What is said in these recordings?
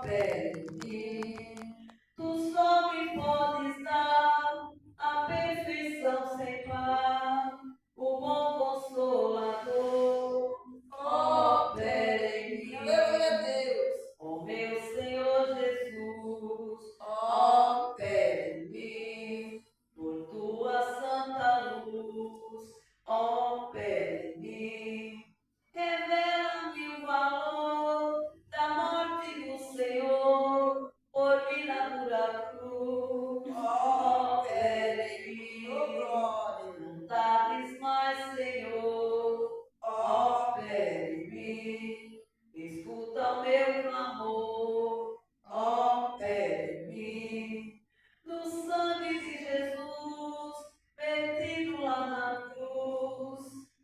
opera em mim. Tu só me podes dar a perfeição sem par, o bom consolador, opera em mim. Aleluia, Deus. Ó meu Senhor Jesus, opera em mim, por tua santa luz, opera em mim. Revela-me o valor da morte do Senhor, por mim na dura cruz, opera em mim. Não tardes mais, Senhor, opera em mim. Escuta o meu clamor, opera em mim. No sangue de Jesus, vertido lá na cruz,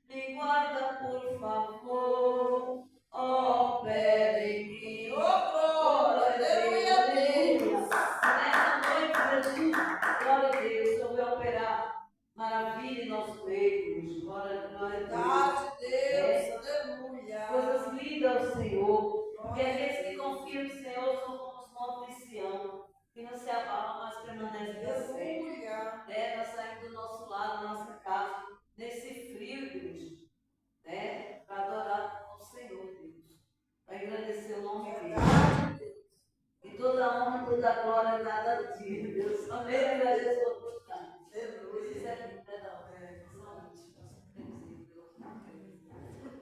me guarda, por favor, opera em mim. Glória a Deus, aleluia. Nessa noite, Jesus, glória a Deus, o Senhor vai operar maravilha em nosso meio. Glória a Deus, aleluia. Coisas lindas ao Senhor, porque aqueles que confiam no Senhor são como os montes de Sião, que não se abalam, mas permanecem de pé. Nós saímos do nosso lado, da nossa casa, nesse frio, igreja, para adorar ao Senhor, Deus, para engrandecer o nome dele. E toda a honra, toda a glória é dada a ti, Deus. Amém. Agradeço a oportunidade. Isso aqui, perdão.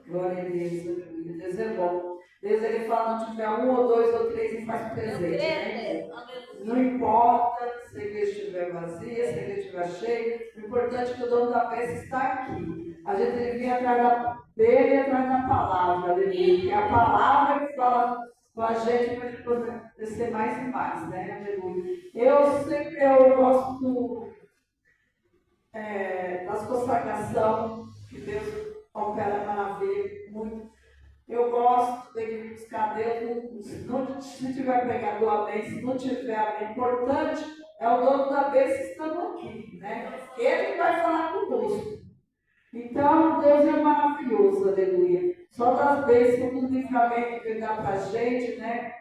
Glória a Deus, aleluia. Deus é bom. Deus, ele fala, não tiver um ou dois ou três, ele faz presente, né? Não importa se a igreja estiver vazia, se a igreja estiver cheia, o importante é que o dono da peça está aqui. A gente devia atrás dele e atrás da palavra, aleluia. Que é a palavra que fala com a gente para a gente poder descer mais e mais, né? Aleluia. Eu gosto das consagrações que Deus opera maravilha, muito. Eu gosto de buscar Deus, se tiver pregador, amém, se não tiver, amém. Importante é o dono da bênção estando aqui, né? Ele vai falar conosco. Então, Deus é maravilhoso, aleluia. Só das bênçãos do livramento que ele dá pra gente, né?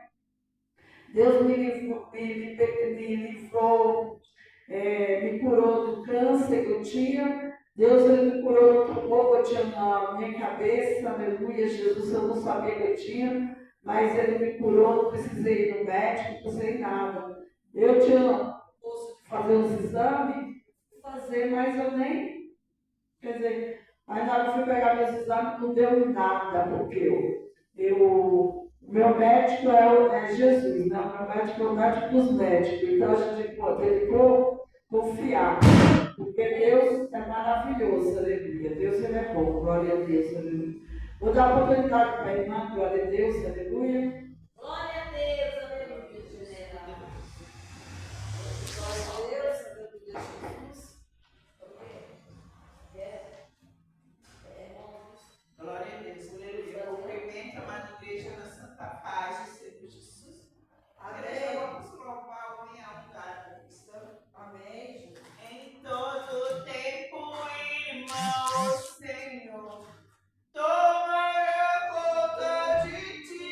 Deus me livrou, me curou do câncer que eu tinha. Deus ele me curou do pouco eu tinha na minha cabeça, aleluia, Jesus, eu não sabia que eu tinha, mas ele me curou, não precisei ir no médico, não precisei nada. Eu tinha fazer os exames, mas eu nem, quer dizer, aí na hora que eu fui pegar meus exames, não deu nada, porque o meu médico é Jesus, né? O meu médico é o médico dos médicos, então a gente pode confiar. Porque Deus é maravilhoso, aleluia. Deus ele é bom, glória a Deus, aleluia. Vou dar a oportunidade para a irmã, glória a Deus, aleluia. Glória a Deus, aleluia, general. Glória a Deus, aleluia, Jesus. Glória a Deus, aleluia. Cumprimento a amada igreja na Santa Paz do Senhor Jesus. Amém. Vamos louvar o minha lugar cristã. Amém. Em todo tempo, irmão, Senhor, tomará conta de ti.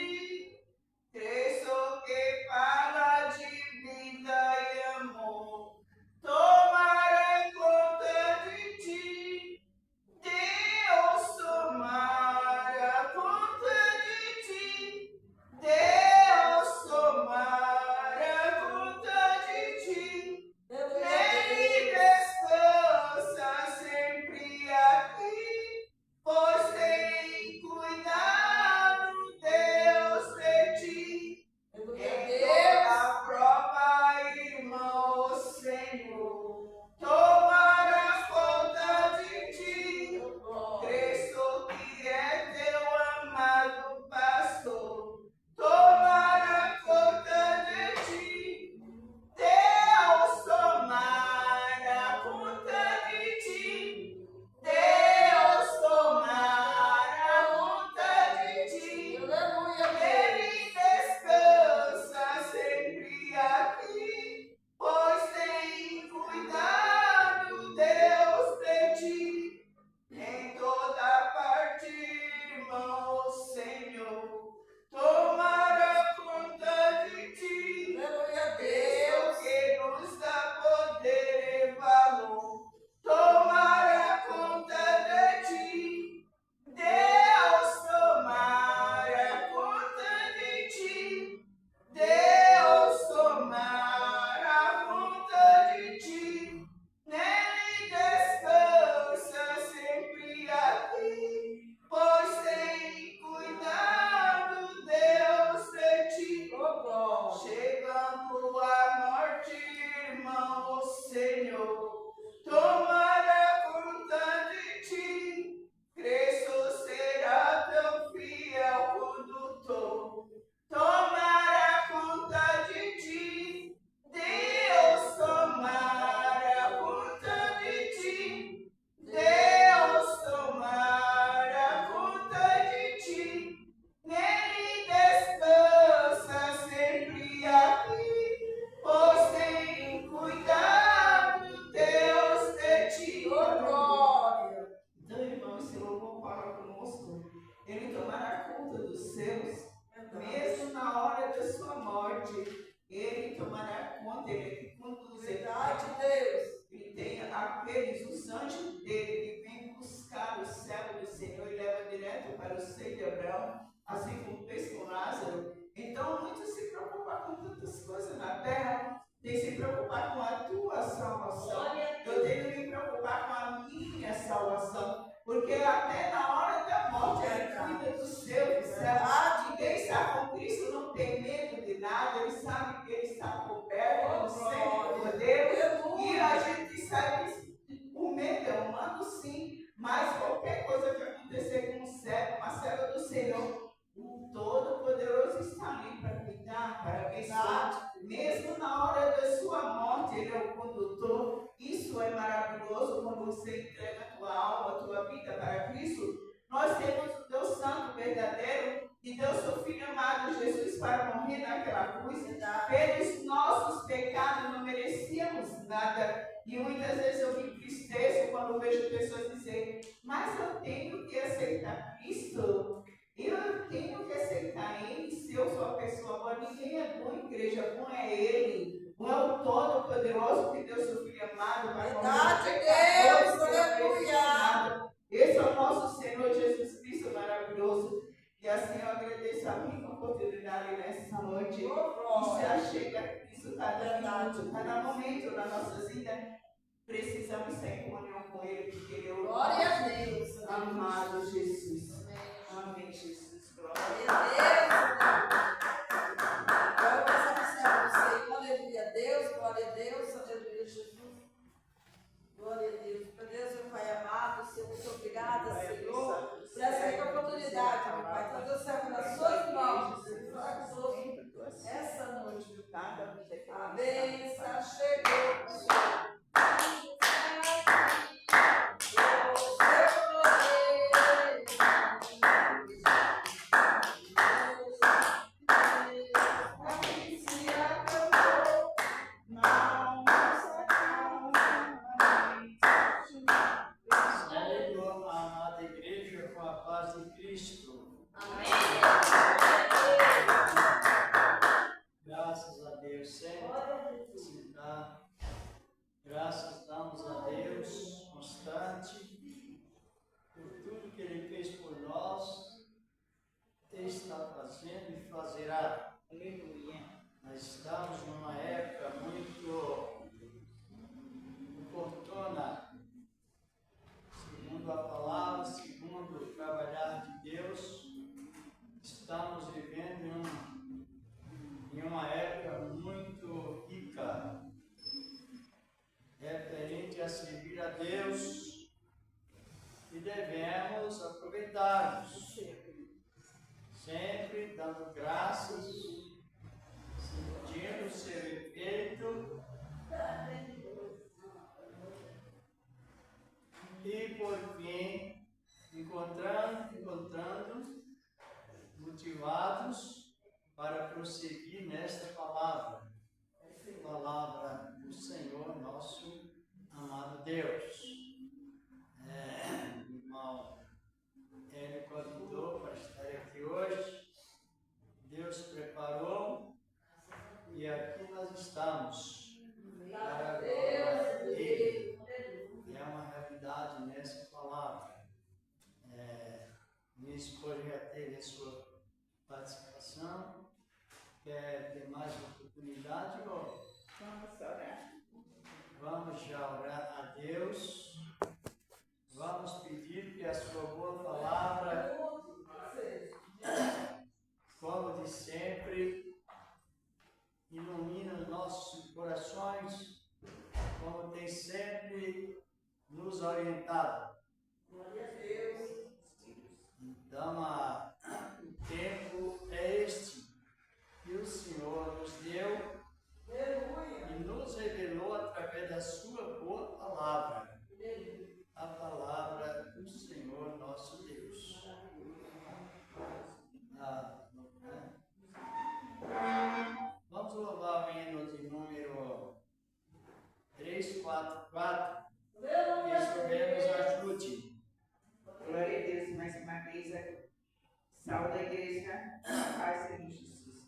onde Ele tomará conta, Ele conduz, Verdade, Deus. Ele tem aqueles, os anjos dele, que vêm buscar o servo do Senhor e leva direto para o seio de Abraão, assim como fez com Lázaro. Então, muitos se preocupam com tantas coisas na terra, tem que se preocupar com a tua salvação. Eu tenho que me preocupar com a minha salvação, porque até na hora da morte Ele cuida do seu, sabe? E quem está com Cristo não tem medo de nada, ele sabe que ele está coberto no seu poder, e a gente sabe que o medo é humano sim, mas qualquer coisa que acontecer com um servo, uma serva do Senhor, o Todo-Poderoso está ali para cuidar, para abençoar. Mesmo na hora da sua morte, Ele é o condutor. Isso é maravilhoso quando você entrega a tua alma, a tua vida para Cristo. Nós temos o Deus Santo verdadeiro que deu seu Filho amado Jesus para morrer naquela cruz. Pelos nossos pecados não merecíamos nada. E muitas vezes eu me entristeço quando vejo pessoas dizerem: mas eu tenho que aceitar Cristo. Eu tenho que aceitar Ele se eu sou a pessoa boa. Ninguém é bom, igreja, bom é Ele. Bom é o Todo-Poderoso que deu seu Filho amado para morrer. Deus, aleluia. Esse é o nosso Senhor Jesus Cristo maravilhoso. E assim eu agradeço a minha oportunidade nessa noite. E se achega a Cristo cada minuto, cada momento na nossa vida. Precisamos estar em comunhão com Ele, porque Ele é o nosso amado Jesus. Amém, Jesus. Glória a Deus. Aleluia a Deus, glória a Deus, aleluia Jesus. Glória a Deus. Meu Deus, meu Pai amado, Senhor, muito obrigada, Senhor, por essa oportunidade, meu Pai. Trazer o servo nas suas mãos, falar conosco essa noite, meu Pai. A bênção chegou. Graças damos a Deus constante por tudo que Ele fez por nós, está fazendo e fazerá. Aleluia. Nós estamos numa época muito oportuna, segundo a palavra, segundo o trabalhar de Deus. Estamos vivendo em uma época muito rica, referente a servir a Deus, e devemos aproveitarmos, sempre dando graças, sentindo o seu efeito, e por fim encontrando motivados para prosseguir nesta palavra do Senhor, nosso amado Deus. O irmão Hélio convidou para estar aqui hoje, Deus preparou, e aqui nós estamos para a glória dele. É uma realidade nessa palavra. Minha esposa já teve a sua participação. Quer ter mais oportunidade? Vamos orar. Vamos já orar a Deus. Vamos pedir que a sua boa palavra, como de sempre, ilumine os nossos corações, como tem sempre nos orientado. Glória a Deus. Então, o tempo é este que o Senhor nos deu e nos revelou através da sua boa palavra, a palavra do Senhor nosso Deus. Vamos louvar o hino de número 344, que o Senhor nos ajude. Glória a Deus, mais uma vez. Saúde a igreja, paz em Jesus.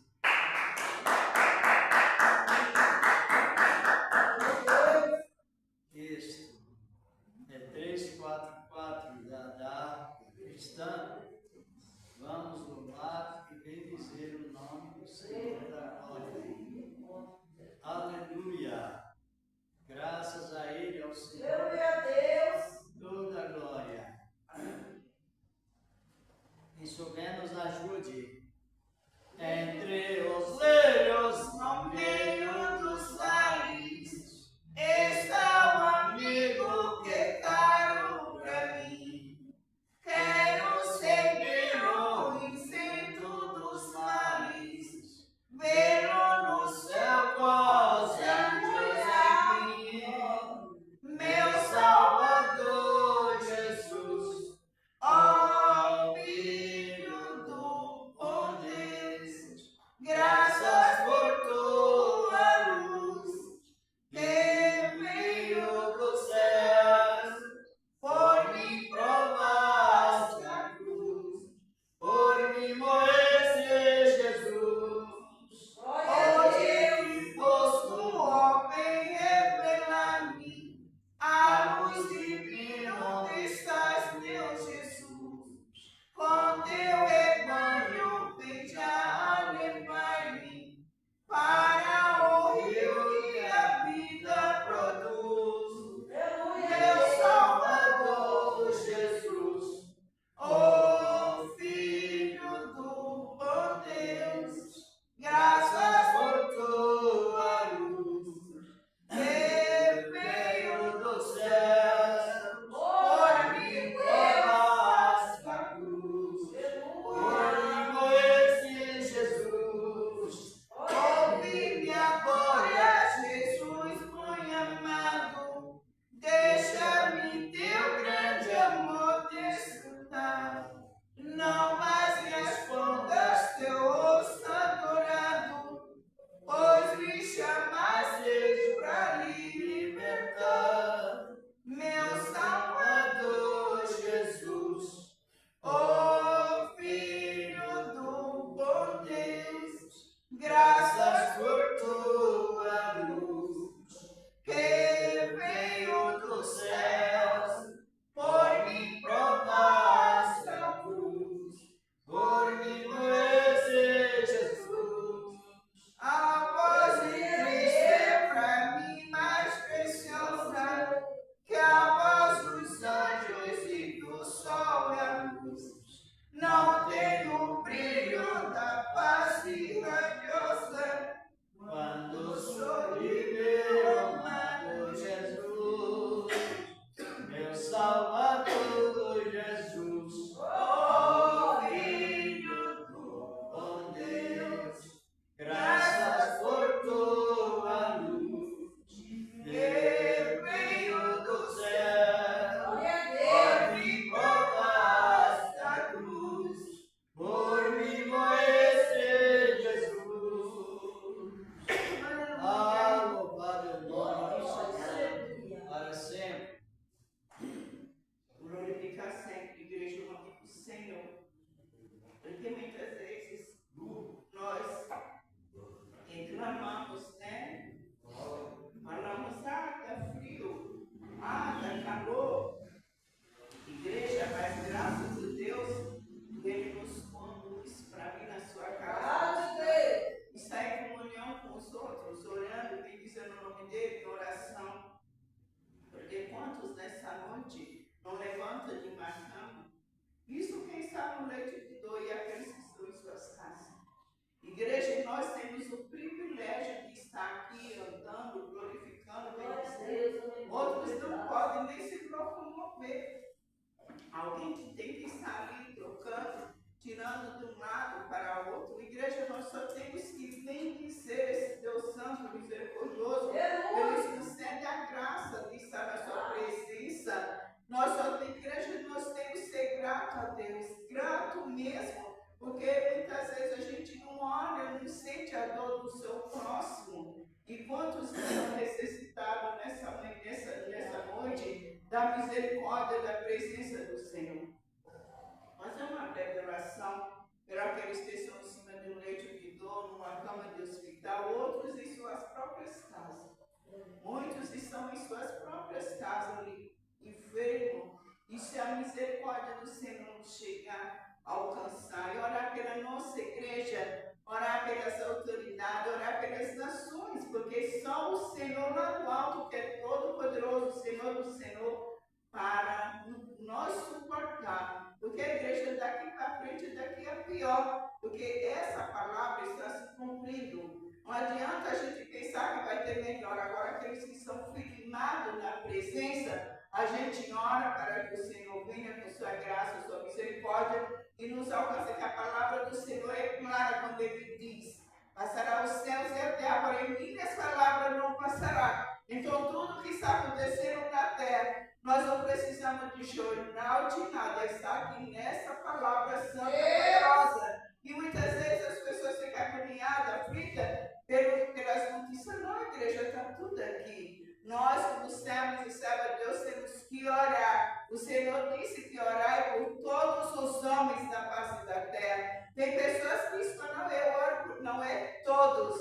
suas próprias casas ali, enfermo. E se a misericórdia do Senhor nos chegar a alcançar, e orar pela nossa igreja, orar pelas autoridades, orar pelas nações, porque só o Senhor lá do alto, que é todo-poderoso, o Senhor do Senhor, para nós suportar. Porque a igreja daqui para frente, daqui é pior, porque essa palavra está se cumprindo. Não adianta a gente pensar que vai ter melhor. Agora, aqueles que são firmados na presença, a gente ora para que o Senhor venha com sua graça, sua misericórdia e nos alcance. Que a palavra do Senhor é clara quando ele diz: passará os céus e a terra, porém minhas palavras não passará. Então, tudo que está acontecendo na terra, nós não precisamos de jornal, de nada. Está aqui nessa palavra santa e poderosa. E muitas vezes as pessoas ficam agoniadas, aflitas pelas notícias. Não, a igreja está tudo aqui. Nós, como servos e servas de Deus, temos que orar. O Senhor disse que orar é por todos os homens da face da terra. Tem pessoas que dizem, eu oro por, não é todos.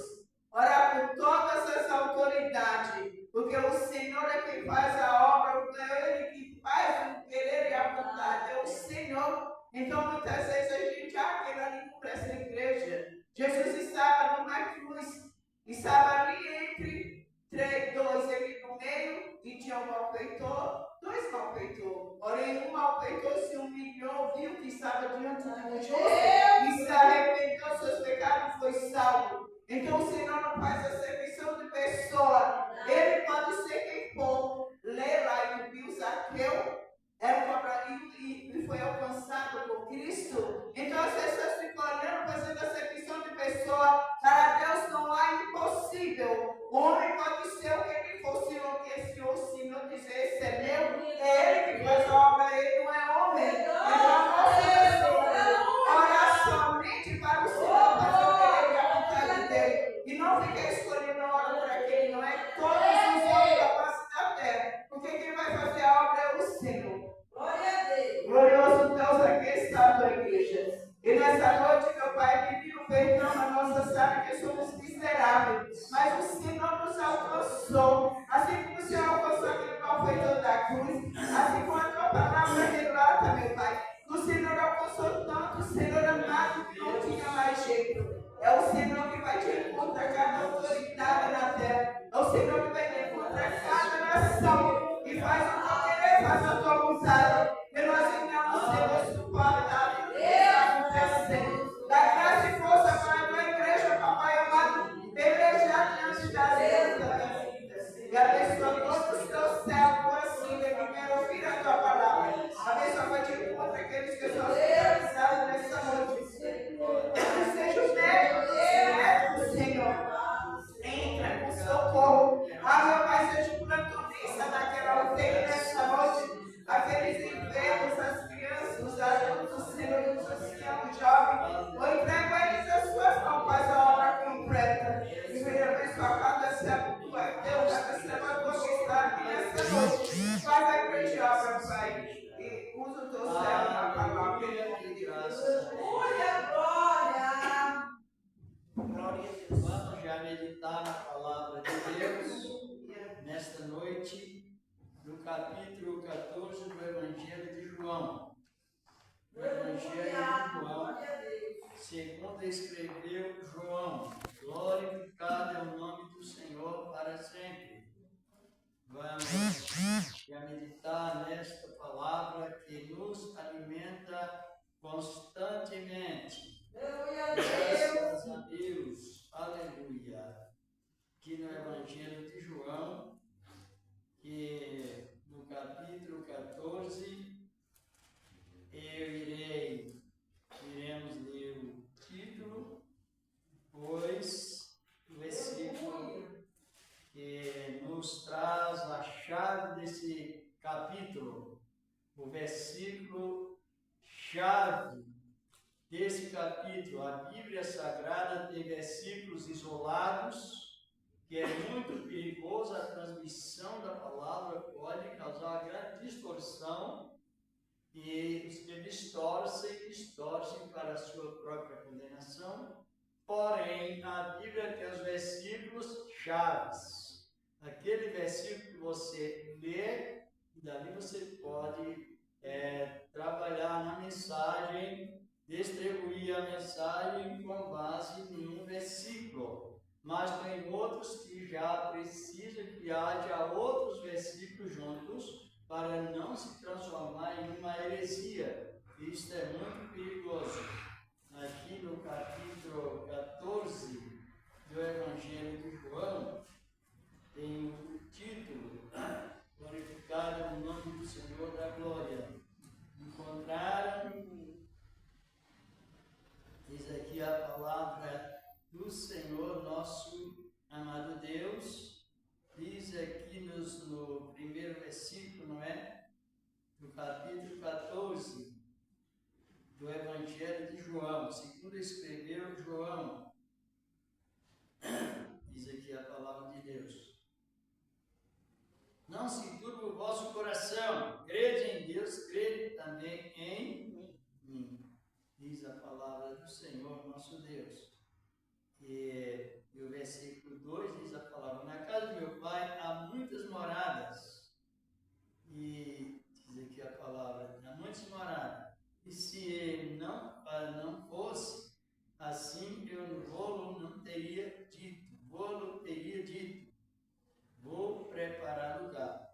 Orar por todas as autoridades. Porque o Senhor é quem faz a obra, é Ele que faz o querer e a vontade. É o Senhor. Então, muitas vezes a gente, aquele ali não presta igreja. Jesus estava numa cruz, estava ali entre dois, ele no meio, e tinha um malfeitor, dois malfeitores. Porém, um malfeitor se humilhou, viu que estava diante de um justo, e se arrependeu dos seus pecados e foi salvo. Então, o Senhor não faz acepção de pessoa. Ele pode ser quem for. Lê lá e viu Zaqueu, era um cobrador e foi alcançado por Cristo. Então as pessoas ficam olhando, fazendo acepção de pessoa. Para Deus não há impossível. O homem pode ser o que ele for, se o Senhor dizer, esse é meu, é ele que faz a obra, ele não é homem. Então orar somente para o Senhor fazer o querer e a vontade dele. E não fica escolhendo a hora para quem não é todos os homens da face da terra. Porque quem vai fazer a obra é o Senhor. Glorioso Deus, aqui está a tua igreja. E nessa noite, meu Pai, pedindo perdão na nossa sabe que somos miseráveis. Mas o Senhor nos alcançou. Assim como o Senhor alcançou aquele malfeitor da cruz. Assim como a tua palavra relata, meu Pai. O Senhor alcançou tanto, o Senhor amado, que não tinha mais jeito. É o Senhor que vai te encontrar cada autoridade na terra. É o Senhor que vai te encontrar cada nação. E faz o teu querer, faz a tua vontade. E nós não sermos suportados. Dá graça e força para a tua igreja, papai amado, pelejar diante da Deus da tua vida. E abençoa todos os teus servos assim, que querem ouvir a tua palavra. Abençoa para te encontrar aqueles que são realizados nessa noite. Seja o médico, Senhor. Entra com socorro. Meu Pai, seja o plantonista daquela UTI nessa noite. Aqueles enfermos, as crianças, os adultos, Senhor, os anciãos, os jovens, eu entrego a eles as suas mãos, faz a obra completa. E venha abençoar cada servo tua, Deus, cada servo tua que está aqui nessa noite. Faz a grande obra, Pai. E usa o teu servo na palavra, em nome de Jesus. Glória! Vamos já meditar na palavra de Deus nesta noite. No capítulo 14 do Evangelho de João. O Evangelho de João, segundo escreveu João, glorificado é o nome do Senhor para sempre. Vamos já meditar nesta palavra que nos alimenta constantemente. Graças a Deus, aleluia. Aqui no Evangelho de João, que no capítulo 14, iremos ler o título, pois o versículo que nos traz a chave desse capítulo, o versículo chave desse capítulo. A Bíblia Sagrada tem versículos isolados, que é muito perigoso. A transmissão da palavra pode causar uma grande distorção, e os que distorcem para a sua própria condenação. Porém, a Bíblia tem os versículos chaves. Aquele versículo que você lê, e dali você pode trabalhar na mensagem, distribuir a mensagem com base em um versículo. Mas tem outros que já precisam que haja outros versículos juntos para não se transformar em uma heresia. Isto é muito perigoso. Aqui no capítulo 14 do Evangelho de João, tem o título: Glorificado o nome do Senhor da Glória. Encontraram, diz aqui a palavra do Senhor, nosso amado Deus, diz aqui no primeiro versículo, não é? Do capítulo 14 do Evangelho de João, segundo escreveu João, diz aqui a palavra de Deus: não se turbe o vosso coração, crede em Deus, crede também em mim, diz a palavra do Senhor nosso Deus. E o versículo 2 diz a palavra: na casa de meu pai há muitas moradas, e diz aqui a palavra: há muitas moradas, e se ele não fosse assim, eu não teria dito, vou preparar lugar.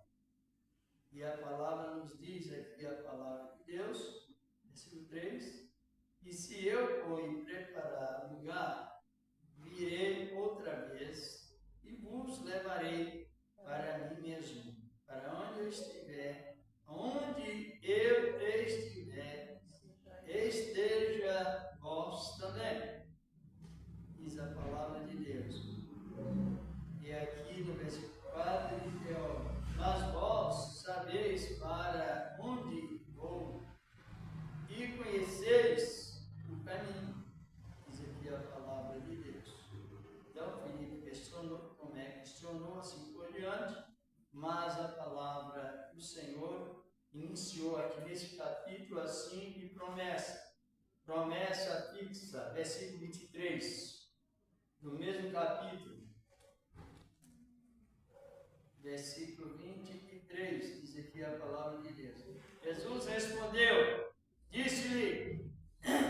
E a palavra nos diz aqui, a palavra de Deus, versículo 3, e se eu for preparar lugar, virei outra vez e vos levarei para mim mesmo, para onde eu estiver, esteja vós também, diz a palavra de Deus. E aqui no versículo 4 ele diz: mas vós sabeis para onde vou e conheceis o caminho, diz aqui a palavra de Deus. Então Filipe questionou assim por diante, mas a palavra do Senhor iniciou aqui nesse capítulo assim de promessa fixa, versículo 23, no mesmo capítulo. Versículo 23, diz aqui a palavra de Deus. Jesus respondeu, disse-lhe: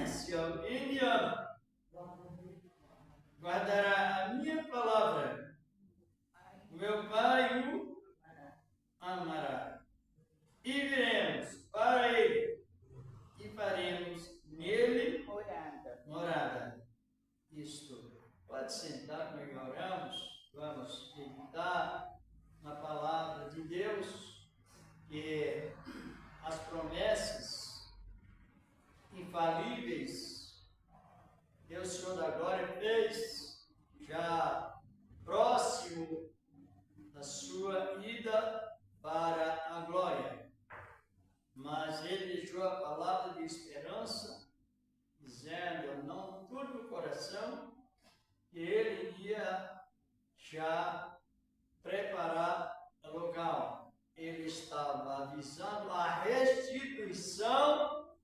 se alguém me ama, guardará a minha palavra, o meu Pai o amará, e viremos para ele, e faremos nele morada. Isto, pode sentar comigo, oramos, vamos meditar na palavra de Deus, que as promessas infalíveis que o Senhor da Glória fez, já próximo da sua ida para a glória. Mas ele deixou a palavra de esperança, dizendo: não turbe o coração, que ele ia já preparar o local. Ele estava avisando a restituição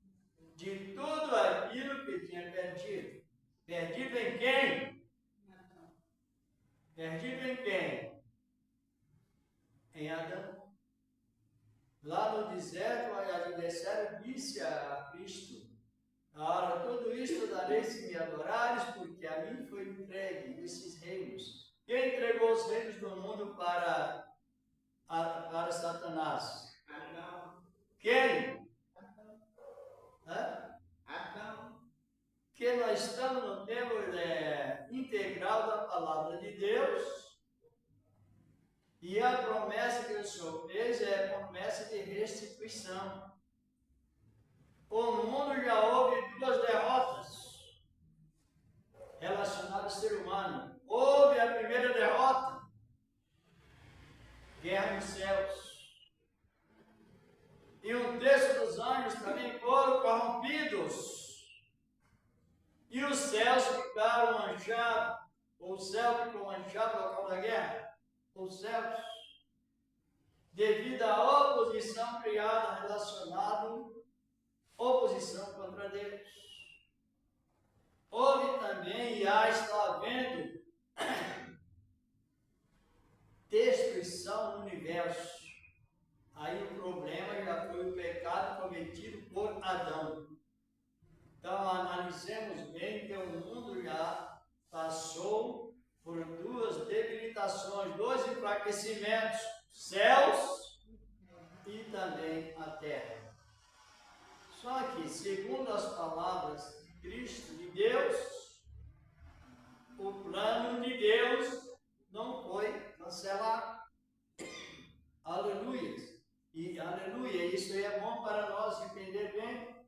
de tudo aquilo que tinha perdido. Perdido em quem? Perdido em quem? Em Adão. Lá no deserto, o adversário disse a Cristo: ora, tudo isto darei se me adorares, porque a mim foi entregue esses reinos. Quem entregou os reinos do mundo para Satanás? Adão. Quem? Adão. Que nós estamos no tempo integral da palavra de Deus, e a promessa que o Senhor fez é a promessa de restituição. O mundo já houve duas derrotas relacionadas ao ser humano. Houve a primeira derrota, guerra nos céus. E um terço dos anjos também foram corrompidos. E os céus ficaram manchados. O céu ficou manchado no local da guerra. Os céus. Devido à oposição criada relacionada, oposição contra Deus. Houve também, e está havendo, destruição aquecimentos, céus e também a terra. Só que, segundo as palavras de Cristo, de Deus, o plano de Deus não foi cancelado. Aleluia. E aleluia, isso aí é bom para nós entender bem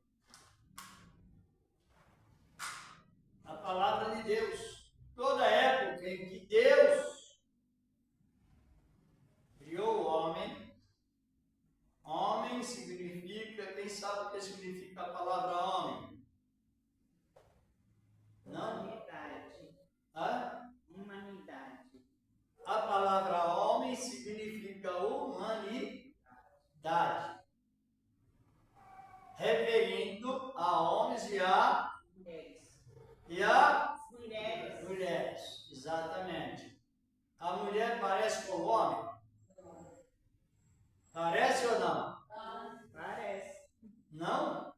a palavra de Deus. Toda época em que Deus criou o homem, homem significa, quem sabe o que significa a palavra homem? Não? Humanidade. Hã? Humanidade. A palavra homem significa humanidade, referindo a homens e a mulheres. Exatamente. A mulher parece com o homem? Parece ou não? Parece. Não?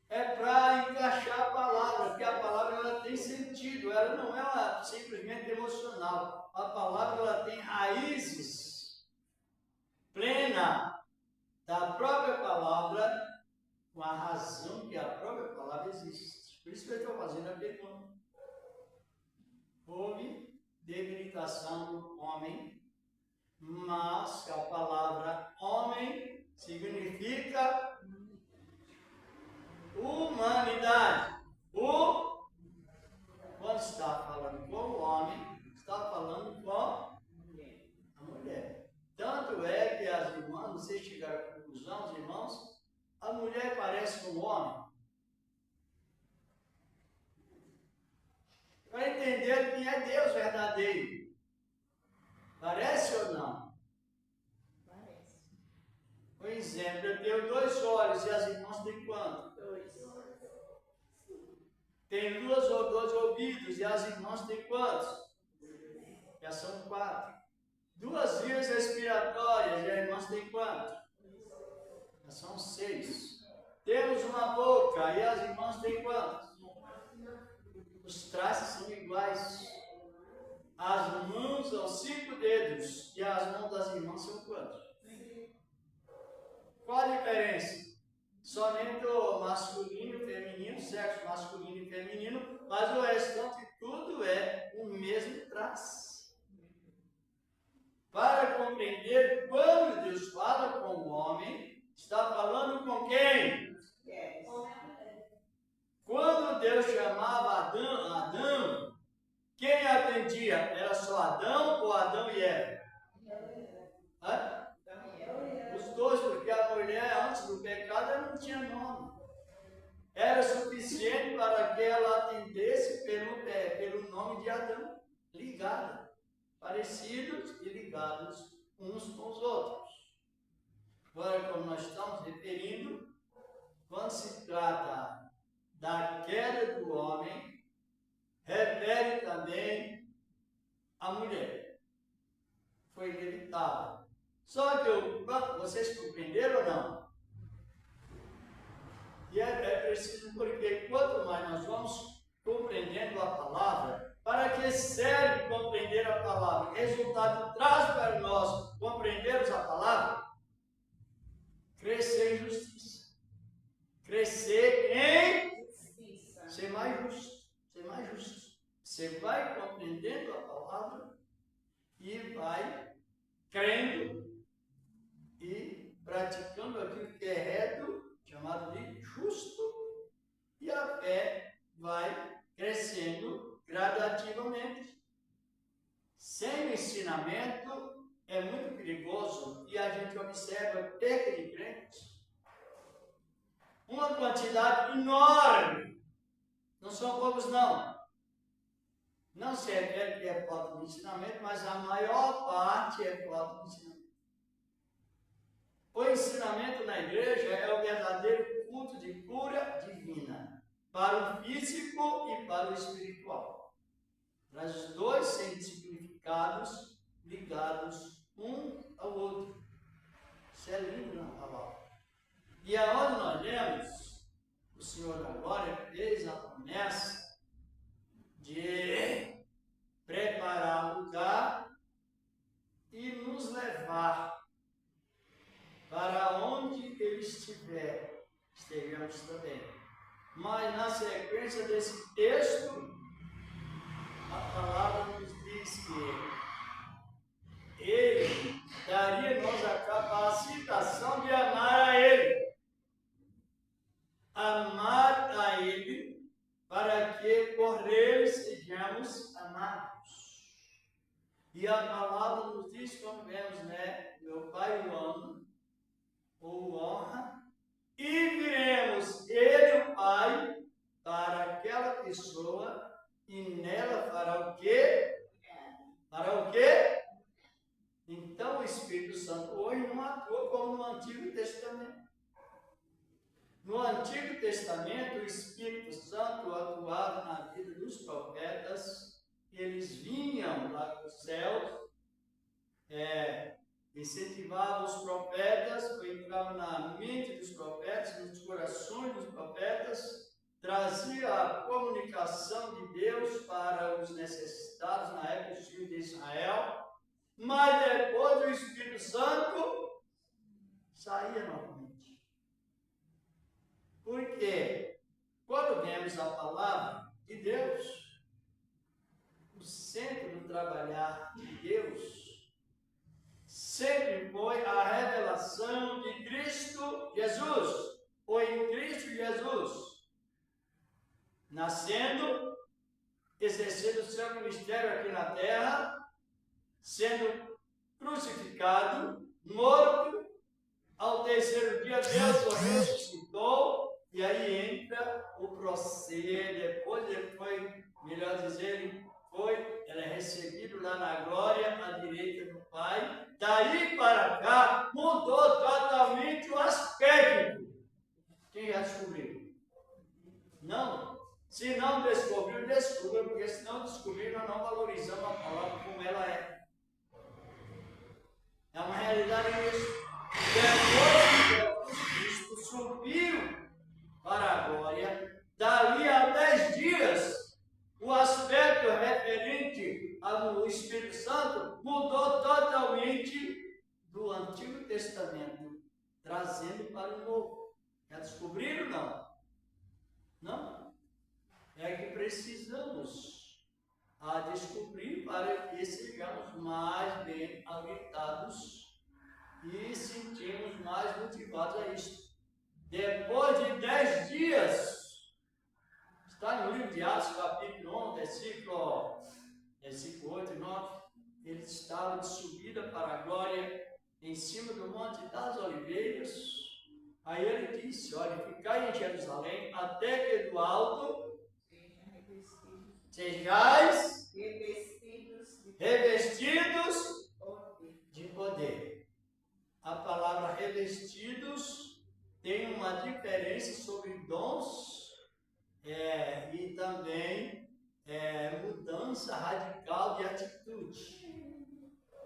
É para encaixar a palavra, porque a palavra ela tem sentido, ela não é simplesmente emocional. A palavra ela tem raízes plena da própria palavra, com a razão que a própria palavra existe. Por isso que eu estou fazendo a pergunta. Houve debilitação do homem, mas a palavra homem significa humanidade. Quando está falando com o homem, está falando com a mulher. Tanto é que as irmãs, vocês chegaram à conclusão, os irmãos, a mulher parece com o homem. Para entender quem é Deus verdadeiro. Parece ou não? Parece. Por exemplo, eu tenho 2 olhos e as irmãs têm quanto? 2. Tem 2 ou 2 ouvidos e as irmãs têm quantos? Já são 4. 2 vias respiratórias e as irmãs têm quanto? Já são 6. Temos uma boca e as irmãs têm quantos? Os traços são iguais. As mãos são 5 dedos e as mãos das irmãs são quantos? Qual a diferença? Somente o masculino e feminino, sexo masculino e feminino, mas o restante tudo é o mesmo traço. Para compreender quando Deus fala com o homem, está falando com quem? Quando Deus chamava Adão, quem atendia? Era só Adão ou Adão e Eva? Hã? Os 2, porque a mulher antes do pecado ela não tinha nome. Era suficiente para que ela atendesse pelo nome de Adão, ligada, parecidos e ligados uns com os outros. Agora, como nós estamos referindo, quando se trata da queda do homem, refere também a mulher. Foi inevitável. Só que vocês compreenderam ou não? E é preciso, porque quanto mais nós vamos compreendendo a palavra, para que serve compreender a palavra? Que resultado traz para nós compreendermos a palavra? Crescer em justiça. Crescer em ser mais justo. Ser mais justo. Você vai compreendendo a palavra e vai crendo e praticando aquilo que é reto, chamado de justo, e a fé vai crescendo gradativamente. Sem o ensinamento é muito perigoso e a gente observa perda de crentes. Uma quantidade enorme. Não são poucos, não. Não se refere que é falta de ensinamento, mas a maior parte é falta de ensinamento. O ensinamento na igreja é o verdadeiro culto de cura divina, para o físico e para o espiritual. Traz os dois sendo significados ligados um ao outro. Isso é lindo na palavra. E aonde nós lemos, o Senhor da Glória fez a promessa de preparar lugar sejamos amados. E a palavra nos diz, como vemos, né? Meu Pai o ama, ou o honra, e viremos ele, o Pai, para aquela pessoa, e nela fará o quê? Fará o quê? Então o Espírito Santo hoje não atua como no Antigo Testamento. No Antigo Testamento, o Espírito Santo atuava na vida dos profetas, eles vinham lá dos céus, incentivavam os profetas, entravam na mente dos profetas, nos corações dos profetas, trazia a comunicação de Deus para os necessitados na época dos filhos de Israel, mas depois o Espírito Santo saía novamente. Porque quando vemos a palavra de Deus, o centro do trabalhar de Deus sempre foi a revelação de Cristo Jesus, ou em Cristo Jesus, nascendo, exercendo o seu ministério aqui na terra, sendo crucificado, morto, ao terceiro dia Deus o ressuscitou, e aí entra o processo, depois ele foi, melhor dizer, ele é recebido lá na glória, à direita do Pai. Daí para cá, mudou totalmente o aspecto. Quem já descobriu? Não? Se não descobriu, descubra, porque se não descobrir, nós não valorizamos a palavra como ela é. É uma realidade isso. Depois que Cristo subiu para a glória, dali a 10 dias, o aspecto referente ao Espírito Santo mudou totalmente do Antigo Testamento, trazendo para o Novo. Já descobriram, não? Não? É que precisamos descobrir para que sejamos mais bem habilitados e sentimos mais motivados a isso. Depois de 10 dias, está no livro de Atos, capítulo 1, versículo 8 e 9, ele estava de subida para a glória em cima do Monte das Oliveiras. Aí ele disse, olha, ficai em Jerusalém até que do alto sejais revestidos de poder. A palavra revestidos tem uma diferença sobre dons e também mudança radical de atitude.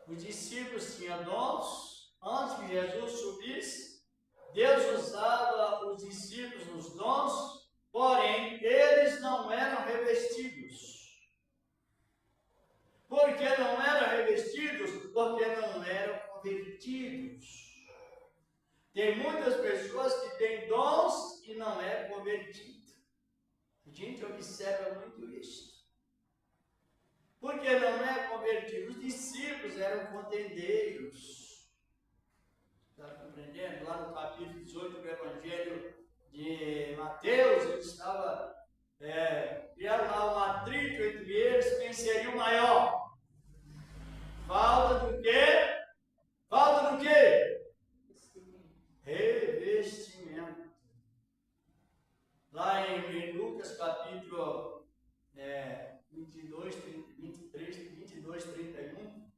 Os discípulos tinham dons. Antes que Jesus subisse, Deus usava os discípulos nos dons, porém eles não eram revestidos. Por que não eram revestidos? Porque não eram convertidos. Tem muitas pessoas que têm dons e não é convertido. A gente observa muito isso. Porque não é convertido. Os discípulos eram contendeiros. Está compreendendo? Lá no capítulo 18 do Evangelho de Mateus, ele estava criando lá um atrito entre eles, quem seria o maior. Falta do quê? Falta do quê? Revestimento. Lá em Lucas capítulo 22, 31,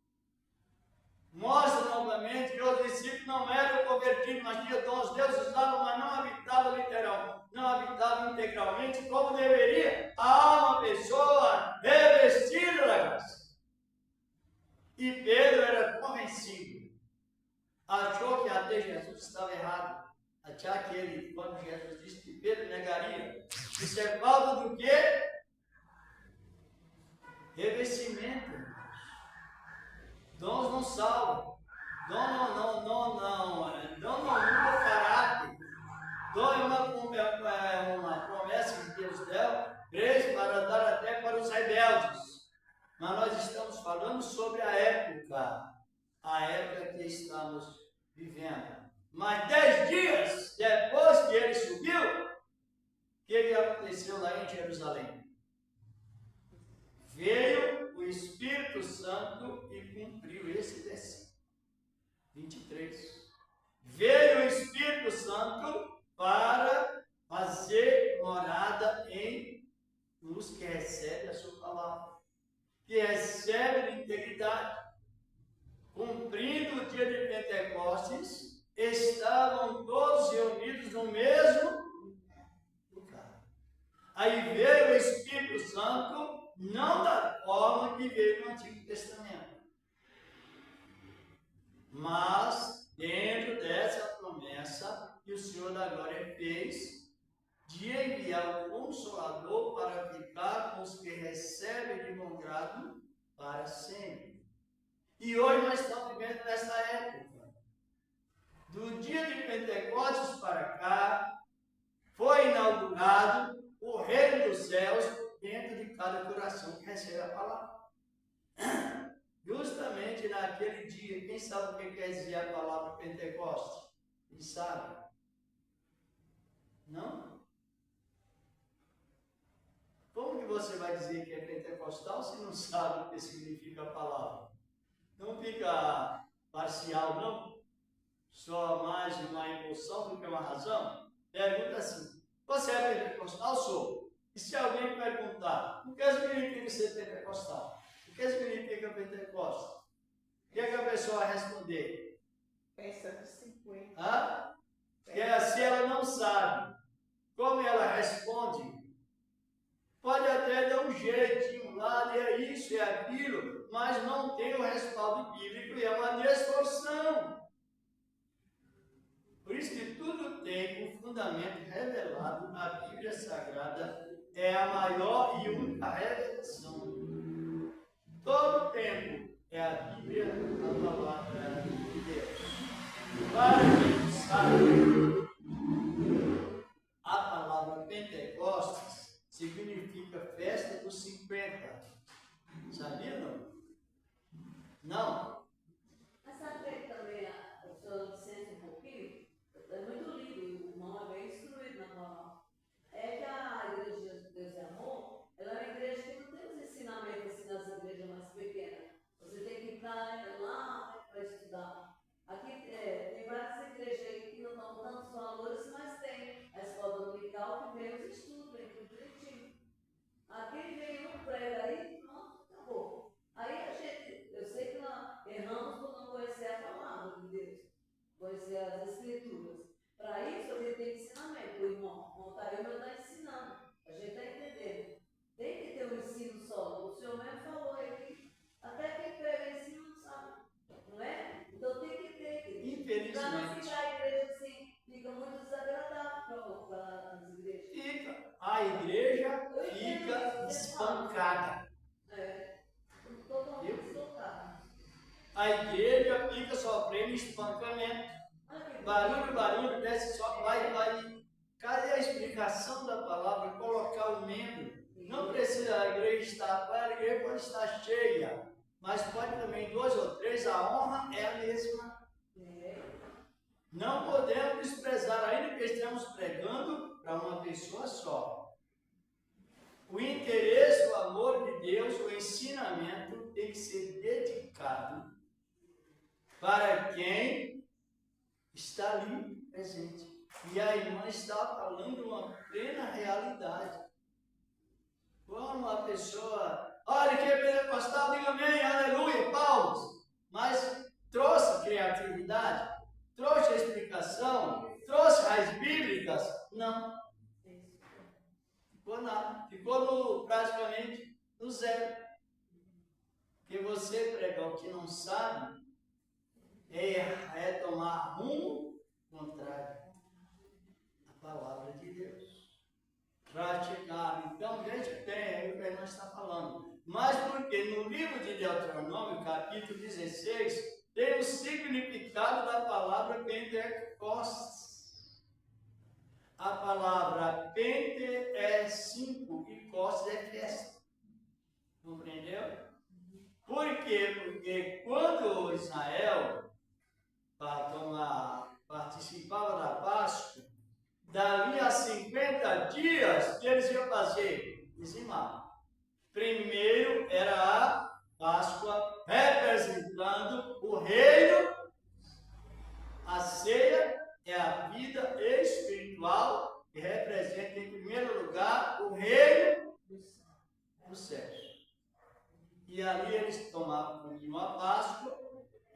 mostra novamente que os discípulos não eram convertidos, mas tinham dons. Deus usava, mas não habitava não habitava integralmente como deveria. Há uma pessoa revestida da graça. E Pedro era convencido. Achou que até Jesus estava errado. Achar que ele, quando Jesus disse que Pedro negaria. Isso é falta do quê? Revestimento. Dons não salvam. Dom não muda caráter. Dom é uma promessa que Deus deu, graça para dar até para os rebeldes. Mas nós estamos falando sobre a época que estamos vivendo. Mas 10 dias depois que ele subiu, o que aconteceu lá em Jerusalém? que recebem a sua palavra, que recebem integridade. Cumprindo o dia de Pentecostes, estavam todos reunidos no mesmo lugar. Aí veio o Espírito Santo, não da forma que veio no Antigo Testamento, mas dentro dessa promessa que o Senhor da Glória fez, de enviar o Consolador para ficar com os que recebem de bom grado para sempre. E hoje nós estamos vivendo nessa época. Do dia de Pentecostes para cá, foi inaugurado o reino dos céus dentro de cada coração que recebe a palavra. Justamente naquele dia, quem sabe o que quer dizer a palavra Pentecostes? Quem sabe? Não? Como que você vai dizer que é pentecostal se não sabe o que significa a palavra? Não fica parcial, não? Só mais uma emoção do que uma razão? Pergunta assim: você é pentecostal? Sou. E se alguém perguntar, o que significa ser pentecostal? O que significa Pentecostes? O que é que a pessoa vai responder? Pensa de 50. Porque se ela não sabe como ela responde, pode até dar um jeitinho lá, é isso, é aquilo, mas não tem o respaldo bíblico e é uma distorção. Por isso que tudo tem um fundamento revelado na Bíblia Sagrada, é a maior e única revelação. Todo tempo é a Bíblia, a palavra de Deus. Para quem não sabe, a palavra Pentecostes significa festa dos 50. Sabia não? Não? Mas sabe que também o senhor licença um pouquinho? É muito lindo, o irmão é bem instruído na palavra. É que a Igreja de Deus e Amor, ela é uma igreja que não tem os ensinamentos assim nas igrejas mais pequenas. Você tem que ir lá para estudar. Aqui tem várias igrejas aí que não dão tantos valores, mas tem a escola dominical que vem os estudos, vem tudo direitinho. Aqui vem um prega aí, pronto, acabou. Aí eu sei que nós erramos por não conhecer a palavra de Deus, conhecer as escrituras. Para isso a gente tem ensinamento, o irmão Montaio está ensinando, a gente está entendendo. Tem que ter um ensino só. O senhor mesmo falou aí que até quem prega ensino não sabe, não é? Então tem que ter. Infelizmente. Para não ficar a igreja assim, fica muito desagradável para as igrejas. Fica. A igreja fica espancada. Totalmente deslocada. A igreja fica sofrendo espancamento. Barulho, desce, só vai. Cadê a explicação da palavra? Colocar o membro. Não precisa a igreja estar, a igreja pode estar cheia, mas pode também 2 ou 3, a honra é a mesma. Não podemos desprezar, ainda que estamos pregando para uma pessoa só. O interesse, o amor de Deus, o ensinamento tem que ser dedicado para quem está ali presente. E a irmã está falando uma plena realidade. Quando uma pessoa, olha que é pentecostal, diga amém, aleluia, palmas, mas trouxe criatividade, trouxe explicação, trouxe raízes bíblicas? Não. Ficou nada, ficou praticamente no zero. Porque você pregar o que não sabe é tomar rumo contrário à palavra de Deus. Praticado. Então, veja que tem aí o que nós está falando. Mas porque no livro de Deuteronômio, capítulo 16, tem o significado da palavra Pentecostes. A palavra Pente é 5 e Costes é festa. Compreendeu? Por quê? Porque quando Israel participava da Páscoa, dali a 50 dias, que eles iam fazer? Dizimar. Primeiro era a Páscoa, representando o reino. A ceia é a vida espiritual, que representa, em primeiro lugar, o reino os céus. E ali eles comiam a Páscoa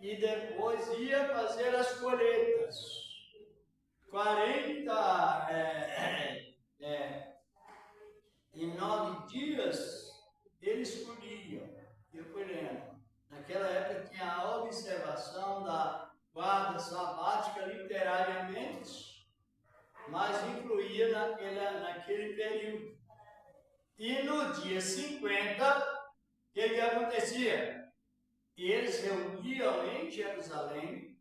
e depois ia fazer as colheitas. 49 dias eles colhiam, iam colhendo. Naquela época tinha a observação da guarda sabática literariamente, mas incluía naquele período. E no dia 50, o que acontecia? Eles reuniam em Jerusalém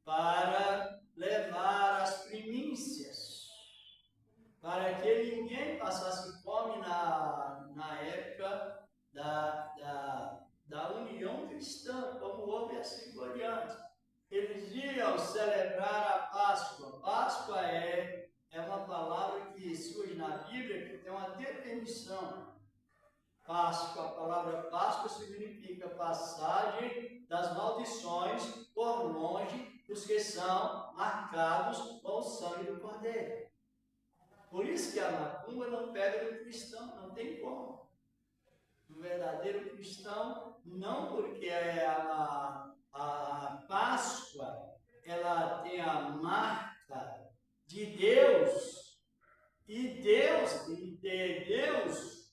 para levar as primícias, para que ninguém passasse fome na época da união cristã, como houve assim por diante. Eles iam celebrar a Páscoa. Páscoa é uma palavra que surge na Bíblia que tem uma definição. Páscoa, a palavra Páscoa significa passagem das maldições por longe dos que são marcados com o sangue do Cordeiro. Por isso que a macumba não pega no cristão, não tem como. O verdadeiro cristão, não, porque a Páscoa ela tem a marca de Deus, e Deus,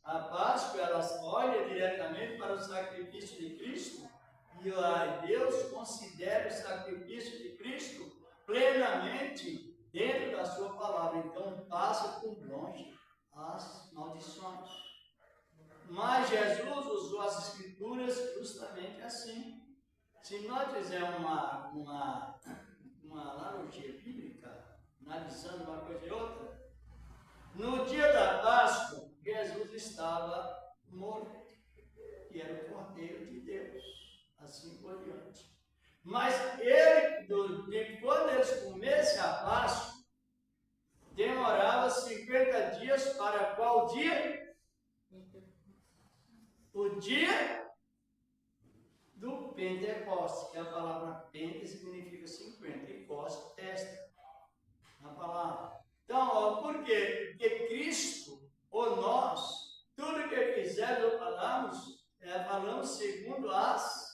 a Páscoa, ela olha diretamente para o sacrifício de Cristo, e Deus considera o sacrifício de Cristo plenamente dentro da sua palavra. Então passa por longe as maldições. Mas Jesus usou as Escrituras justamente assim. Se nós fizermos uma analogia bíblica, analisando uma coisa e outra, no dia da Páscoa, Jesus estava morto, que era o Cordeiro de Deus, assim por diante. Mas quando eles comessem a Páscoa, demorava 50 dias para qual dia? O dia do Pentecostes, que a palavra Pente significa 50, e Coste, testa, na palavra. Então, por quê? Porque Cristo, ou nós, tudo que fizemos ou falamos segundo as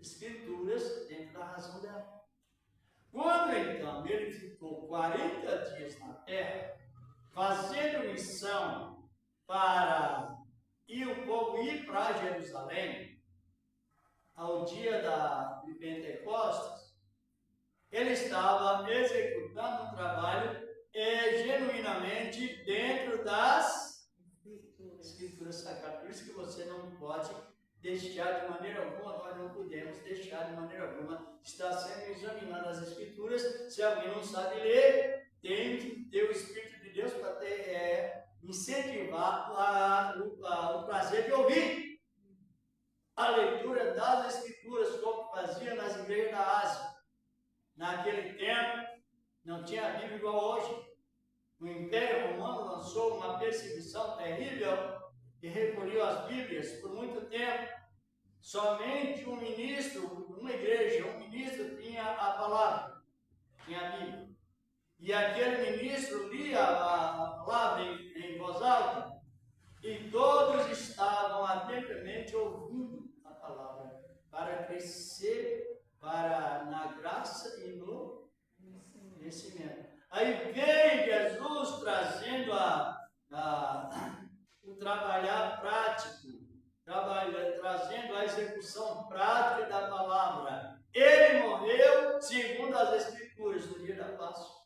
Escrituras dentro da razão dela. Quando então ele ficou 40 dias na terra, fazendo missão para o povo ir para Jerusalém, ao dia de Pentecostes, ele estava executando um trabalho genuinamente dentro das Escrituras Sagradas. Por isso que você não pode deixar de maneira alguma, nós não podemos deixar de maneira alguma, estar sempre examinando as Escrituras. Se alguém não sabe ler, tem que ter o Espírito de Deus para incentivar o prazer de ouvir a leitura das Escrituras, como fazia nas igrejas da Ásia. Naquele tempo, não tinha a Bíblia igual hoje. O Império Romano lançou uma perseguição terrível e recolheu as Bíblias por muito tempo. Somente um ministro, uma igreja, um ministro tinha a palavra, tinha a Bíblia. E aquele ministro lia a palavra em voz alta, e todos estavam atentamente ouvindo a palavra, para crescer na graça e no conhecimento. Aí vem Jesus trazendo o trabalhar prático, trazendo a execução prática da palavra. Ele morreu segundo as Escrituras no dia da Páscoa.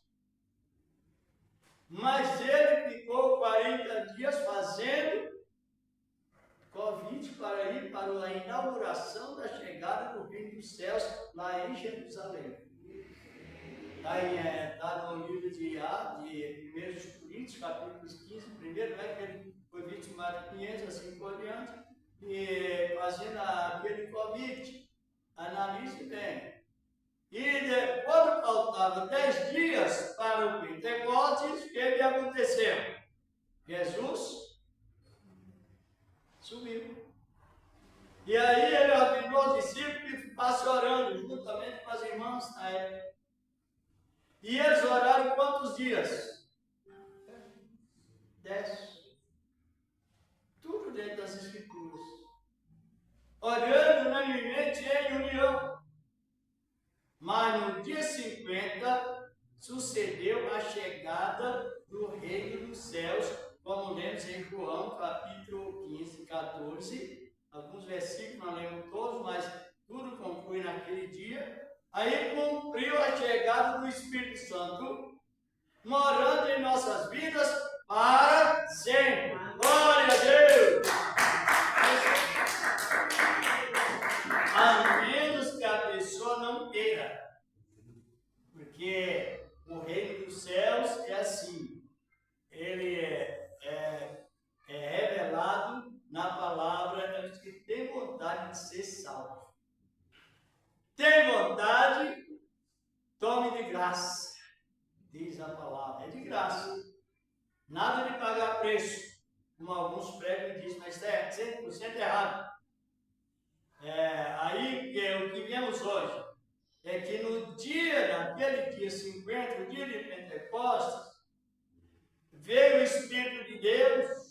Mas ele ficou 40 dias fazendo convite para ir para a inauguração da chegada do Reino dos Céus lá em Jerusalém. Está no livro de 1 Coríntios, capítulos 15, primeiro, que ele foi vitimado de 500, assim por diante, e fazendo aquele convite. Analise bem. E quando faltava 10 dias para o Pentecostes, o que aconteceu? Jesus subiu. E aí ele ordenou aos discípulos que ficassem orando juntamente com as irmãs na época. E eles oraram quantos dias? 10. João, capítulo 15, 14. Alguns versículos não lembro todos, mas tudo conclui naquele dia. Aí cumpriu a chegada do Espírito Santo, morando em nossas vidas para sempre. Glória a Deus! A menos que a pessoa não queira. Porque o reino dos céus é assim. Ele é revelado na palavra dos que tem vontade de ser salvo. Tem vontade, tome de graça. Diz a palavra, é de graça. Nada de pagar preço. Como alguns pregam e dizem, mas é 100% errado. Aí o que vemos hoje é que naquele dia 50, o dia de Pentecostes, veio o Espírito de Deus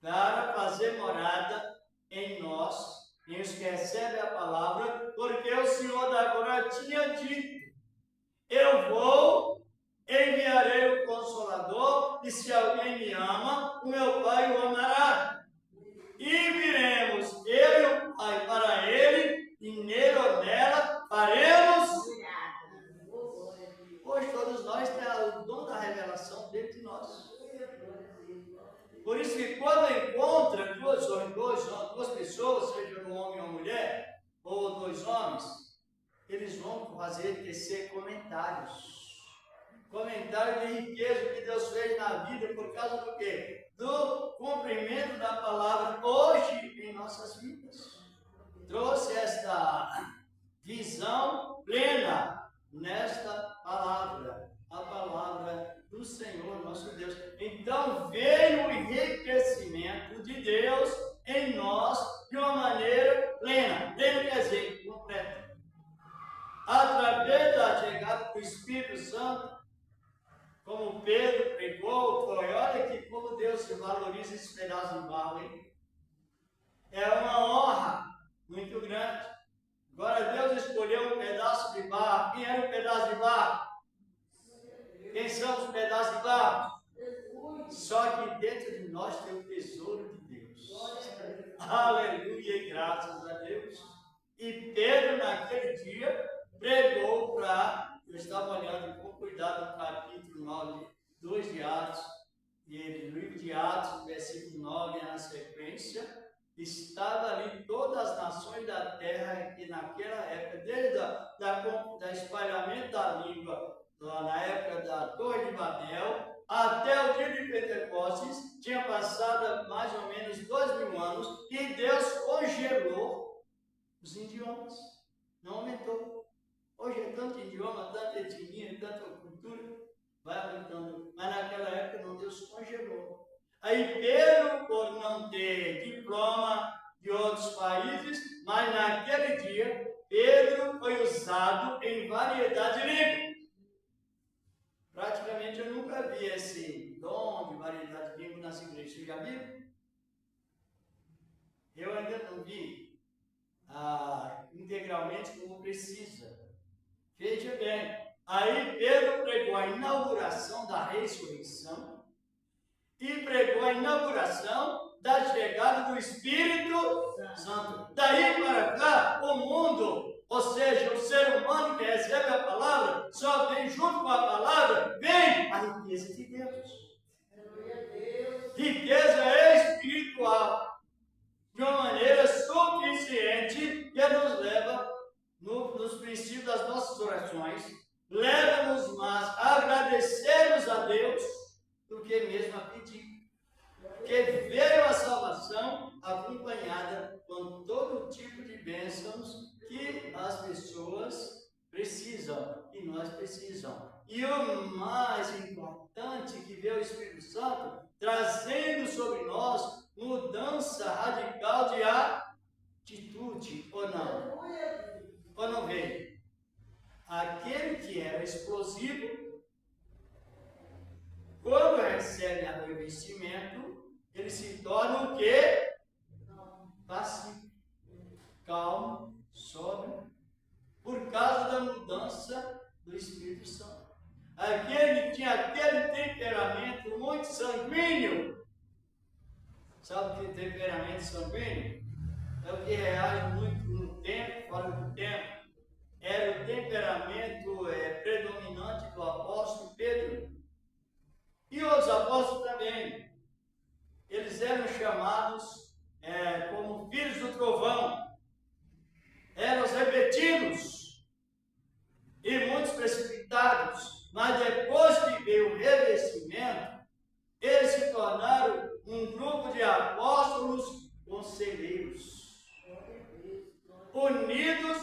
para fazer morada em nós, em os que recebem a palavra, porque o Senhor da glória tinha dito: eu vou, enviarei o Consolador, e se alguém me ama, o meu Pai o amará. E viremos eu e o Pai para ele, e nele ou nela faremos. Hoje todos nós temos o dom da revelação dentro de nós. Por isso que quando encontra duas pessoas, seja um homem ou uma mulher, ou dois homens, eles vão tecer comentários. Comentário de riqueza que Deus fez na vida por causa do quê? Do cumprimento da palavra hoje em nossas vidas. Trouxe esta visão plena nesta palavra, a palavra do Senhor nosso Deus. Então veio o enriquecimento de Deus em nós de uma maneira plena. Plena quer dizer completa. Através da chegada do Espírito Santo, como Pedro pregou, olha que como Deus valoriza esse pedaço de barro, hein? É uma honra muito grande. Agora Deus escolheu um pedaço de barro. Quem era o pedaço de barro? Quem são os pedaços de barro? Só que dentro de nós tem o tesouro de Deus. Aleluia e graças a Deus. E Pedro naquele dia pregou para... Eu estava olhando com cuidado no capítulo 9, 2 de Atos, e no livro de Atos, versículo 9, na sequência, estava ali todas as nações da terra, que naquela época, desde da espalhamento da língua, na época da Torre de Babel, até o dia de Pentecostes, tinha passado mais ou menos 2000 anos, e Deus congelou os idiomas, não aumentou. Hoje é tanto idioma, tanta etnia, tanta cultura, vai aumentando. Mas naquela época não, Deus congelou. Aí Pedro, por não ter diploma de outros países, mas naquele dia, Pedro foi usado em variedade de línguas. Praticamente eu nunca vi esse dom de variedade de línguas nas igrejas. Você já viu? Eu ainda não vi integralmente como precisa. Veja bem, aí Pedro pregou a inauguração da ressurreição e pregou a inauguração da chegada do Espírito Santo. Daí para cá, o mundo, ou seja, o ser humano que recebe a palavra, só vem junto com a palavra, vem a riqueza de Deus. Riqueza espiritual, de uma maneira suficiente que nos leva nos princípios das nossas orações, leva-nos mais a agradecermos a Deus do que mesmo a pedir. Porque veio a salvação acompanhada com todo tipo de bênçãos que as pessoas precisam e nós precisamos. E o mais importante que veio o Espírito Santo trazendo sobre nós mudança radical de atitude, ou não? Ou não veio? Aquele que era explosivo, quando recebe o revestimento, ele se torna o quê? Pacífico, calmo, sóbrio, por causa da mudança do Espírito Santo. Aquele que tinha aquele temperamento muito sanguíneo, Sabe que temperamento sanguíneo é o que reage muito no tempo, fora do tempo. Era o temperamento predominante do apóstolo Pedro. E outros apóstolos também. Eles eram chamados como filhos do trovão. Eram os repetidos e muitos precipitados. Mas depois que veio o revestimento, eles se tornaram um grupo de apóstolos conselheiros, unidos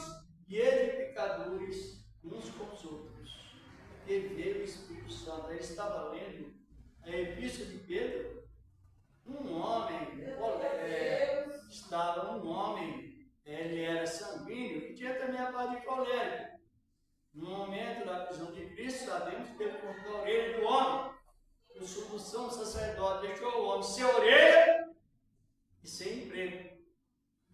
e edificadores uns com os outros. Porque veio o Espírito Santo. Ele estava lendo a epístola de Pedro. Um homem, ele era sanguíneo e tinha também a parte de colérico. No momento da prisão de Cristo, sabemos que ele cortou a orelha do homem. O sumo sacerdote deixou o homem sem orelha e sem emprego.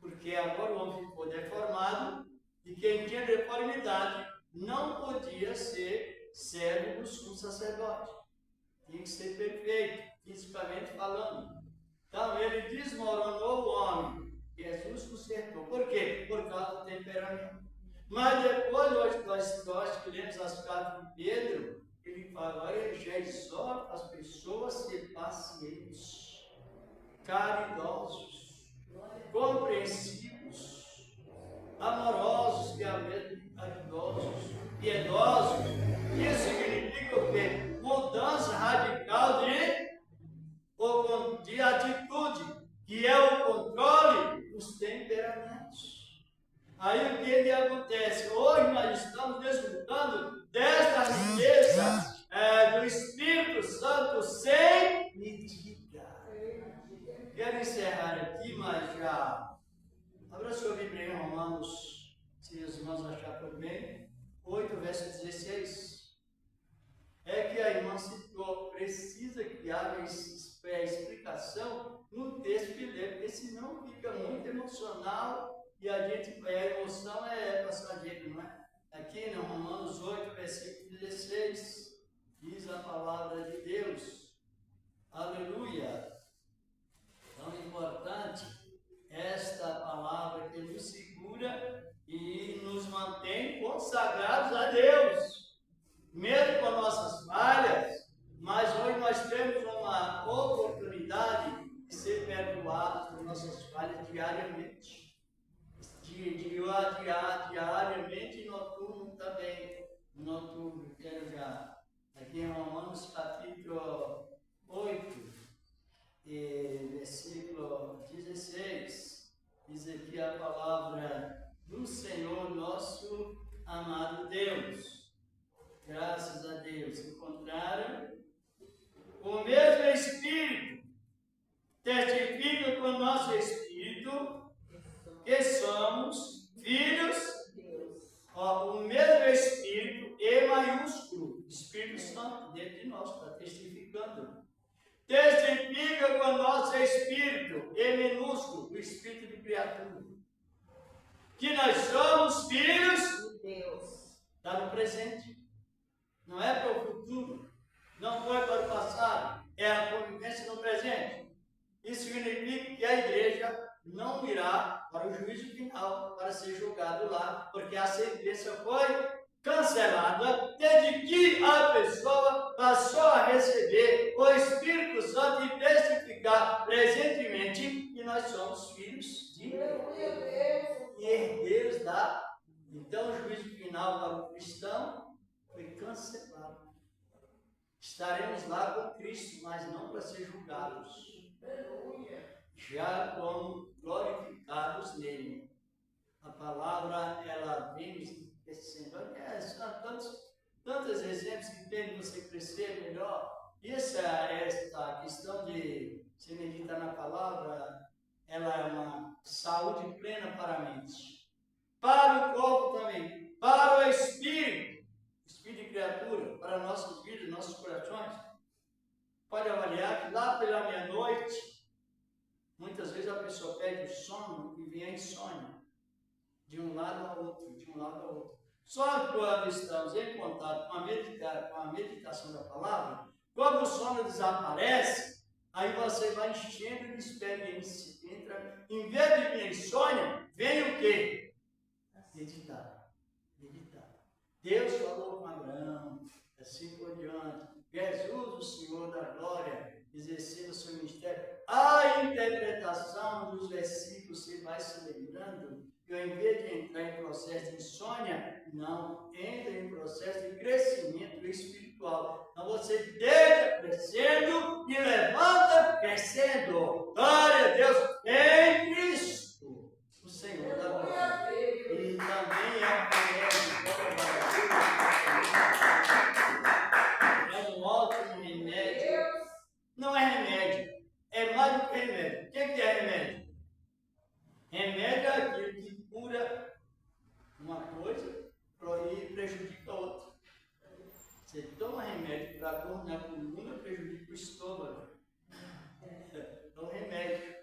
Porque agora o homem ficou deformado e quem tinha deformidade não podia ser servo do sumo sacerdote. Tinha que ser perfeito, fisicamente falando. Então ele desmoronou o homem. Jesus consertou. Por quê? Por causa do temperamento. Mas depois nós que lemos as cartas de Pedro, ele fala, agora ele já exorta as pessoas a ser pacientes, caridosos, compreensivos, amorosos, que é mesmo caridosos, piedosos. Isso significa o quê? Mudança radical de atitude, que é o controle dos temperamentos. Aí o que acontece? Hoje nós estamos desfrutando desta riqueza do Espírito Santo sem medida. Quero encerrar aqui, mas já. Abra sua Bíblia em Romanos, se os irmãos acharem por bem, 8, verso 16. É que a irmã citou, precisa que haja explicação no texto que lê, porque senão fica muito emocional e a emoção é passageira, não é? Aqui no Romanos 8, versículo 16, diz a palavra de Deus. Aleluia! Tão importante esta palavra que nos segura e nos mantém consagrados a Deus. Mesmo com nossas falhas, mas hoje nós temos uma oportunidade de ser perdoados por nossas falhas diariamente. Diariamente e noturno também. Noturno, quero já. Aqui em Romanos capítulo 8, versículo 16, diz aqui a palavra do Senhor nosso amado Deus. Graças a Deus, encontraram o mesmo Espírito, testifica com o nosso Espírito que somos filhos, o mesmo Espírito, E maiúsculo, Espírito Santo dentro de nós, está testificando. Testifica com o nosso Espírito, E minúsculo, o Espírito de criatura, que nós somos filhos de Deus. Está no presente. Não é para o futuro, não foi para o passado, é a convivência no presente. Isso significa que a igreja não irá para o juízo final, para ser julgado lá, porque a sentença foi cancelada, desde que a pessoa passou a receber o Espírito Santo e testificar presentemente que nós somos filhos de Deus e herdeiros da. Então, o juízo final para o cristão foi cancelado. Estaremos lá com Cristo, mas não para ser julgados. Já como glorificados nele. A palavra, ela vem nos enriquecendo. São tantos exemplos que tem de você crescer melhor. Esta questão de se meditar na palavra, ela é uma saúde plena para a mente. Para o corpo também. Para o espírito de criatura, para nossas vidas, nossos corações. Pode avaliar que lá pela meia-noite, muitas vezes a pessoa perde o sono e vem a insônia, de um lado ao outro, Só quando estamos em contato com a meditação da palavra, quando o sono desaparece, Aí você vai enchendo de experiência. Entra, em vez de vir insônia, vem o quê? Meditar. Meditar. Deus falou com Abraão, assim por diante. Jesus, o Senhor da glória, exercendo o seu ministério. A interpretação dos versículos você vai se lembrando que ao invés de entrar em processo de insônia, não, entra em processo de crescimento espiritual. Então você deixa crescendo e levanta crescendo. Glória a Deus em Cristo, o Senhor da glória. E também é um ótimo remédio. Não é remédio, é mais do que remédio. O que é remédio? Remédio é aquilo que cura uma coisa e prejudica a outra. Você toma remédio para dor na coluna, prejudica o estômago. É um remédio.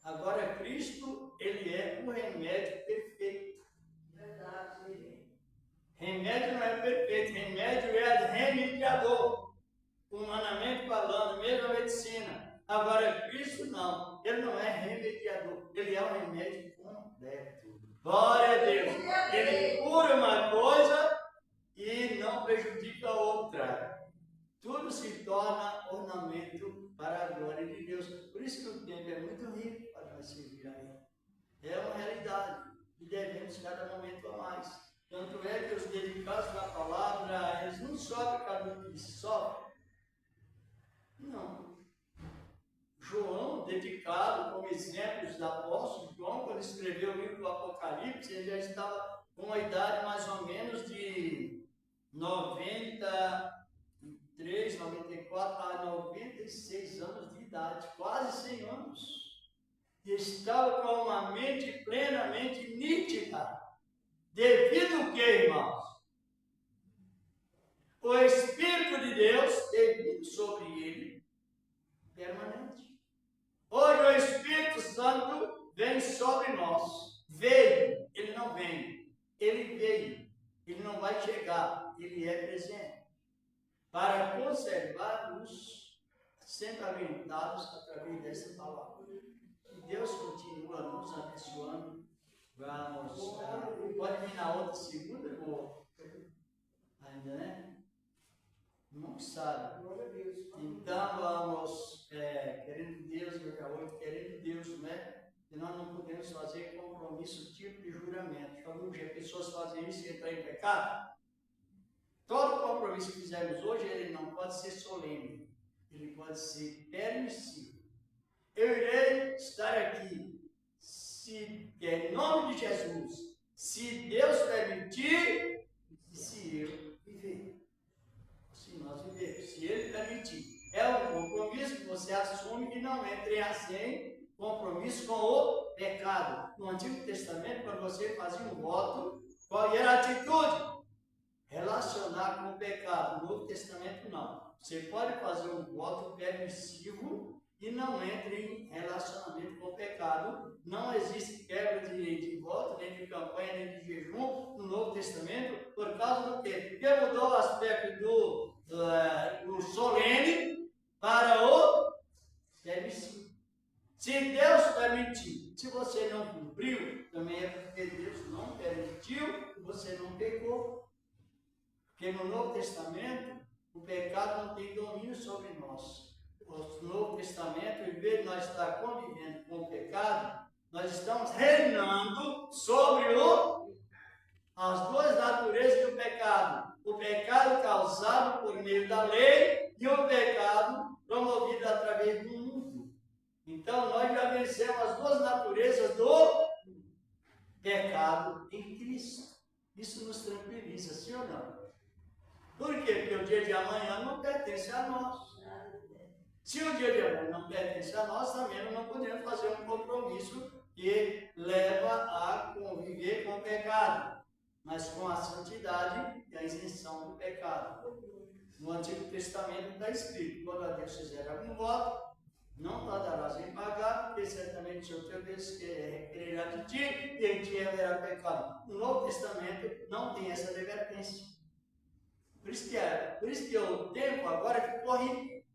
Agora, Cristo, ele é o remédio perfeito. Verdade. Remédio não é perfeito, remédio é remediador. Humanamente falando, mesmo a medicina. Agora, Cristo não, ele não é remediador, ele é o remédio completo. Glória a Deus! Ele cura uma coisa e não prejudica a outra. Tudo se torna ornamento para a glória de Deus. Por isso que o tempo é muito rico para nós servir a Ele. É uma realidade e devemos cada momento a mais. Tanto é que os dedicados da palavra, eles não sofrem cada um que sofre. Não. João, dedicado como exemplo dos apóstolos, João, quando escreveu o livro do Apocalipse, ele já estava com uma idade mais ou menos de 93, 94 a 96 anos de idade, quase 100 anos. E estava com uma mente plenamente nítida. Devido ao que, irmãos? O Espírito de Deus veio sobre ele, permanente. Hoje o Espírito Santo vem sobre nós. Veio, ele não vem. Ele veio, ele não vai chegar, ele é presente. Para conservar-nos sempre alimentados através dessa palavra. E Deus continua nos abençoando. Vamos, pode vir na outra segunda, ou ainda, né? Não sabe. Então vamos, querendo Deus, querendo Deus, né? E nós não podemos fazer compromisso tipo de juramento. Algum dia pessoas fazem isso e entrar em pecado. Todo compromisso que fizermos hoje, ele não pode ser solene, ele pode ser permissivo. Eu irei estar aqui, se em nome de Jesus, se Deus permitir, e se eu viver. Se nós vivermos, se Ele permitir. É um compromisso que você assume e não entra em assim, compromisso com o pecado. No Antigo Testamento, quando você fazia um voto, qual era a atitude? Relacionar com o pecado. No Novo Testamento, não. Você pode fazer um voto permissivo e não entre em relacionamento com o pecado. Não existe quebra de voto, nem de campanha, nem de jejum no Novo Testamento, por causa do quê? Porque mudou o aspecto do solene para o permissivo. Se Deus permitir, se você não cumpriu, também é porque Deus não permitiu e você não pecou. Porque no Novo Testamento, o pecado não tem domínio sobre nós. No Novo Testamento, em vez de nós estar convivendo com o pecado, nós estamos reinando sobre as duas naturezas do pecado. O pecado causado por meio da lei e o pecado promovido através do mundo. Então, nós já vencemos as duas naturezas do pecado em Cristo. Isso nos tranquiliza, sim ou não? Por quê? Porque o dia de amanhã não pertence a nós. Se o dia de amanhã não pertence a nós, também não podemos fazer um compromisso que leva a conviver com o pecado, mas com a santidade e a isenção do pecado. No Antigo Testamento está escrito: quando a Deus fizer algum voto, não tardarás em pagar, porque certamente o seu teu Deus requererá de ti e em ti haverá pecado. No Novo Testamento não tem essa advertência. Por isso que o tempo agora ficou rico.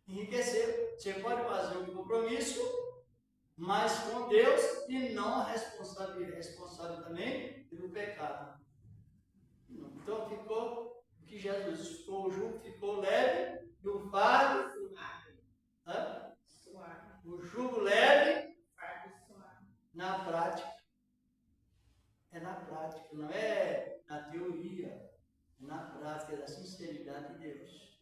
enriquecer. Você pode fazer um compromisso, mas com Deus e não responsável também pelo pecado. Então ficou o que Jesus ficou, o jugo ficou leve e o fardo suave. O jugo leve, na prática. É na prática, não é na teoria, é na prática, é da sinceridade de Deus.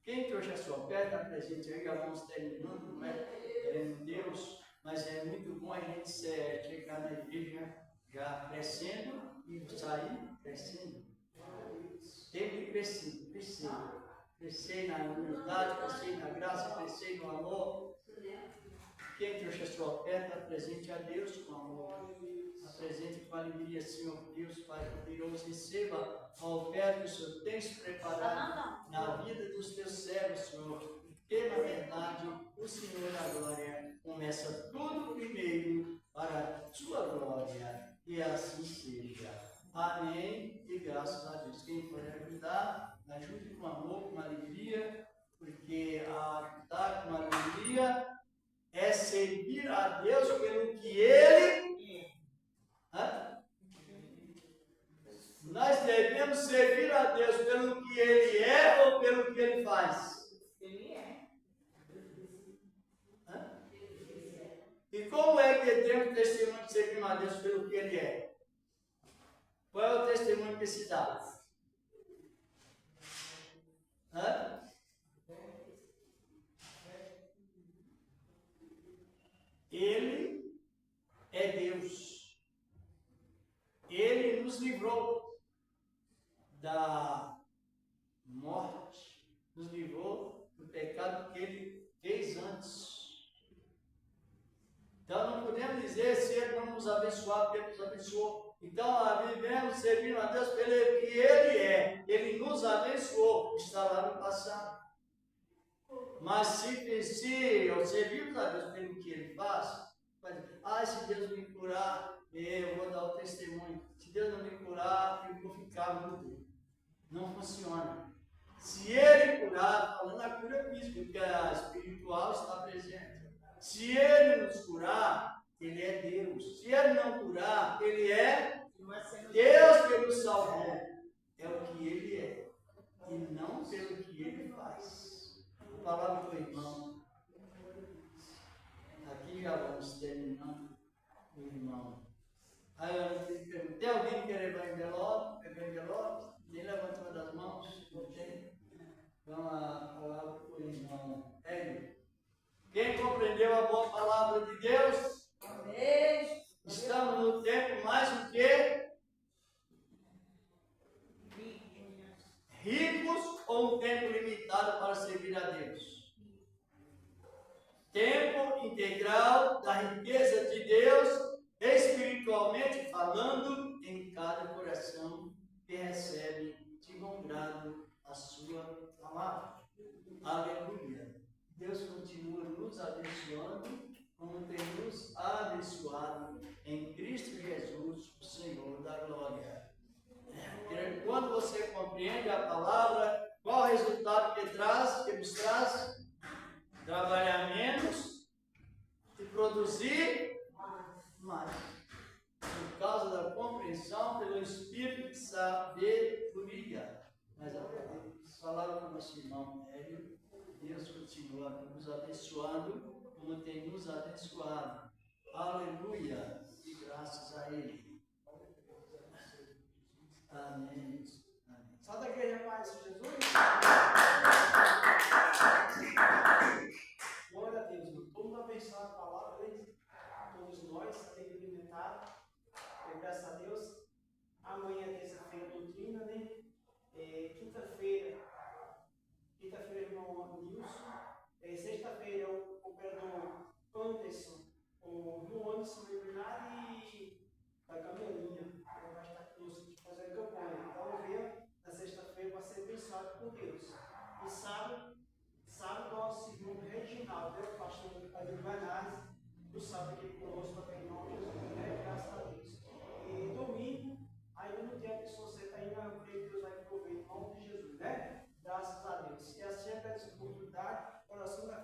Quem trouxe a sua oferta, presente aí, já vamos terminando, não é querendo Deus, mas é muito bom a gente chegar na igreja já crescendo e sair crescendo. Tem que crescer na humildade, crescer na graça, crescer no amor. Quem trouxe a sua oferta, presente a Deus com amor. Apresente com alegria, Senhor Deus, Pai poderoso, receba a oferta que o Senhor tem preparado na vida dos teus servos, Senhor. Porque, na verdade, o Senhor da glória começa tudo primeiro para a sua glória. E assim seja. Amém. E graças a Deus. Quem for ajudar, ajude com amor, com alegria, porque ajudar com alegria é servir a Deus pelo que Ele. Nós devemos servir a Deus pelo que Ele é ou pelo que Ele faz? Ele é. E como é que temos testemunho de servir a Deus pelo que Ele é? Qual é o testemunho que se dá? Ele é Deus. Ele nos livrou da morte, nos livrou do pecado que Ele fez antes. Então não podemos dizer se Ele não nos abençoar, porque Ele nos abençoou. Então vivemos servindo a Deus pelo que Ele é. Ele nos abençoou, está lá no passado. Mas se servimos a Deus pelo que Ele faz, vai dizer, se Deus me curar, eu vou dar o testemunho. Se Deus não me curar, eu vou ficar mudo. Não funciona. Se Ele curar, falando a cura física, porque a espiritual está presente. Se Ele nos curar, Ele é Deus. Se Ele não curar, Ele é Deus que nos salvou. É o que Ele é. E não pelo que Ele faz. A palavra do irmão. Aqui já vamos terminando o irmão. Aí eu pergunto, tem alguém que quer levar envelope? Pegar envelope? Nem levantou das mãos? Não tem? Vamos falar para o irmão Hélio. Quem compreendeu a boa palavra de Deus? Amém. Estamos no tempo mais o quê? Ricos ou um tempo limitado para servir a Deus? Tempo integral da riqueza de Deus, espiritualmente falando, em cada coração que recebe de bom grado a sua palavra. Aleluia. Deus continua nos abençoando, como tem nos abençoado em Cristo Jesus, o Senhor da glória. Quando você compreende a palavra, qual o resultado que nos traz? Trabalhar menos e produzir mais. Por causa da compreensão pelo Espírito de sabedoria. Mas a palavra do nosso irmão Hélio, Deus continua nos abençoando, como tem nos abençoado. Aleluia! E graças a Ele. Amém. Salve a igreja, Paz de Jesus. Glória a Deus. Vamos abençoar a palavra, né? Todos nós, tem que alimentar. Graças a Deus. Amanhã é terça-feira, doutrina, né? Quinta-feira, irmão Nilson. Sexta-feira, o operador Anderson, o João Anderson e da Camelinha. Vai estar conosco fazer a campanha. Então, venha na sexta-feira para ser abençoado por Deus. E sábado nosso irmão Reginaldo, o pastor Adil Banaz, do sábado aqui conosco, para em nome de Jesus, né? Graças a Deus. E domingo, ainda não tem a pessoa certa ainda, eu creio que Deus vai prover em nome de Jesus, né? Graças a Deus. E assim, até essa oportunidade, oração da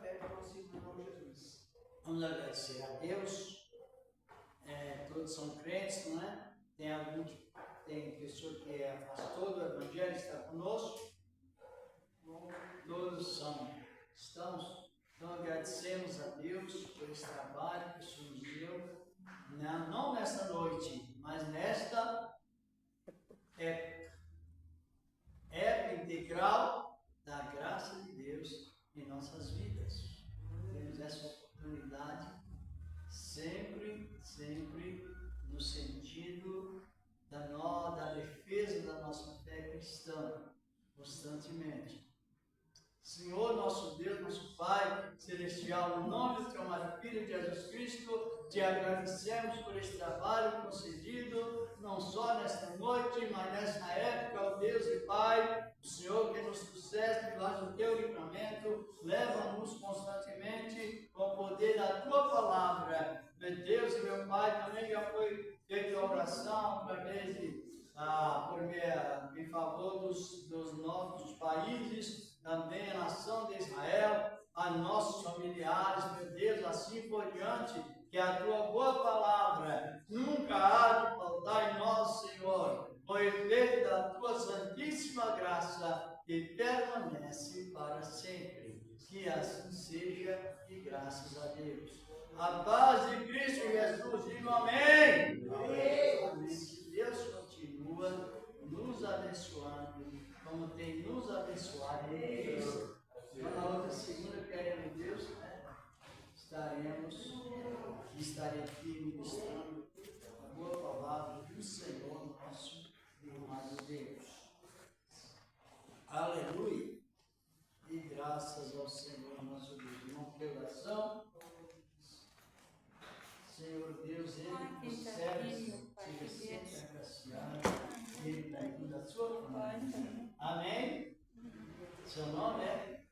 Vamos agradecer a Deus. Todos são crentes, não é? Tem pessoa que é pastor do Evangelho, está conosco. Todos estamos. Então agradecemos a Deus por esse trabalho que o Senhor nos deu. Não nesta noite, mas nesta época integral da graça de Deus em nossas vidas. Temos essa oportunidade sempre no sentido da defesa da nossa fé cristã, constantemente. Senhor, nosso Deus, nosso Pai Celestial, no nome do Teu amado Filho Jesus Cristo, Te agradecemos por este trabalho concedido, não só nesta noite, mas nesta época, ó Deus e Pai, o Senhor que nos trouxeste debaixo do Teu livramento, leva-nos constantemente com o poder da Tua palavra. Meu Deus e meu Pai, também já foi feita a oração através em favor dos nossos países, também a nação de Israel, a nossos familiares, meu Deus, assim por diante, que a Tua boa palavra nunca há de faltar em nós, Senhor, o efeito da Tua santíssima graça que permanece para sempre. Que assim seja e graças a Deus. A paz de Cristo Jesus, diga amém. Amém. Que Deus continua nos abençoando, como tem nos abençoado em Deus. Na outra segunda, querendo Deus, estarei aqui ministrando a boa palavra do Senhor nosso e amado Deus. Aleluia! E graças ao Senhor nosso Deus. Irmão, que oração. Senhor Deus, Ele que nos serve, seja sempre agraciado, Ele dentro da sua família. Amém? Seu nome é?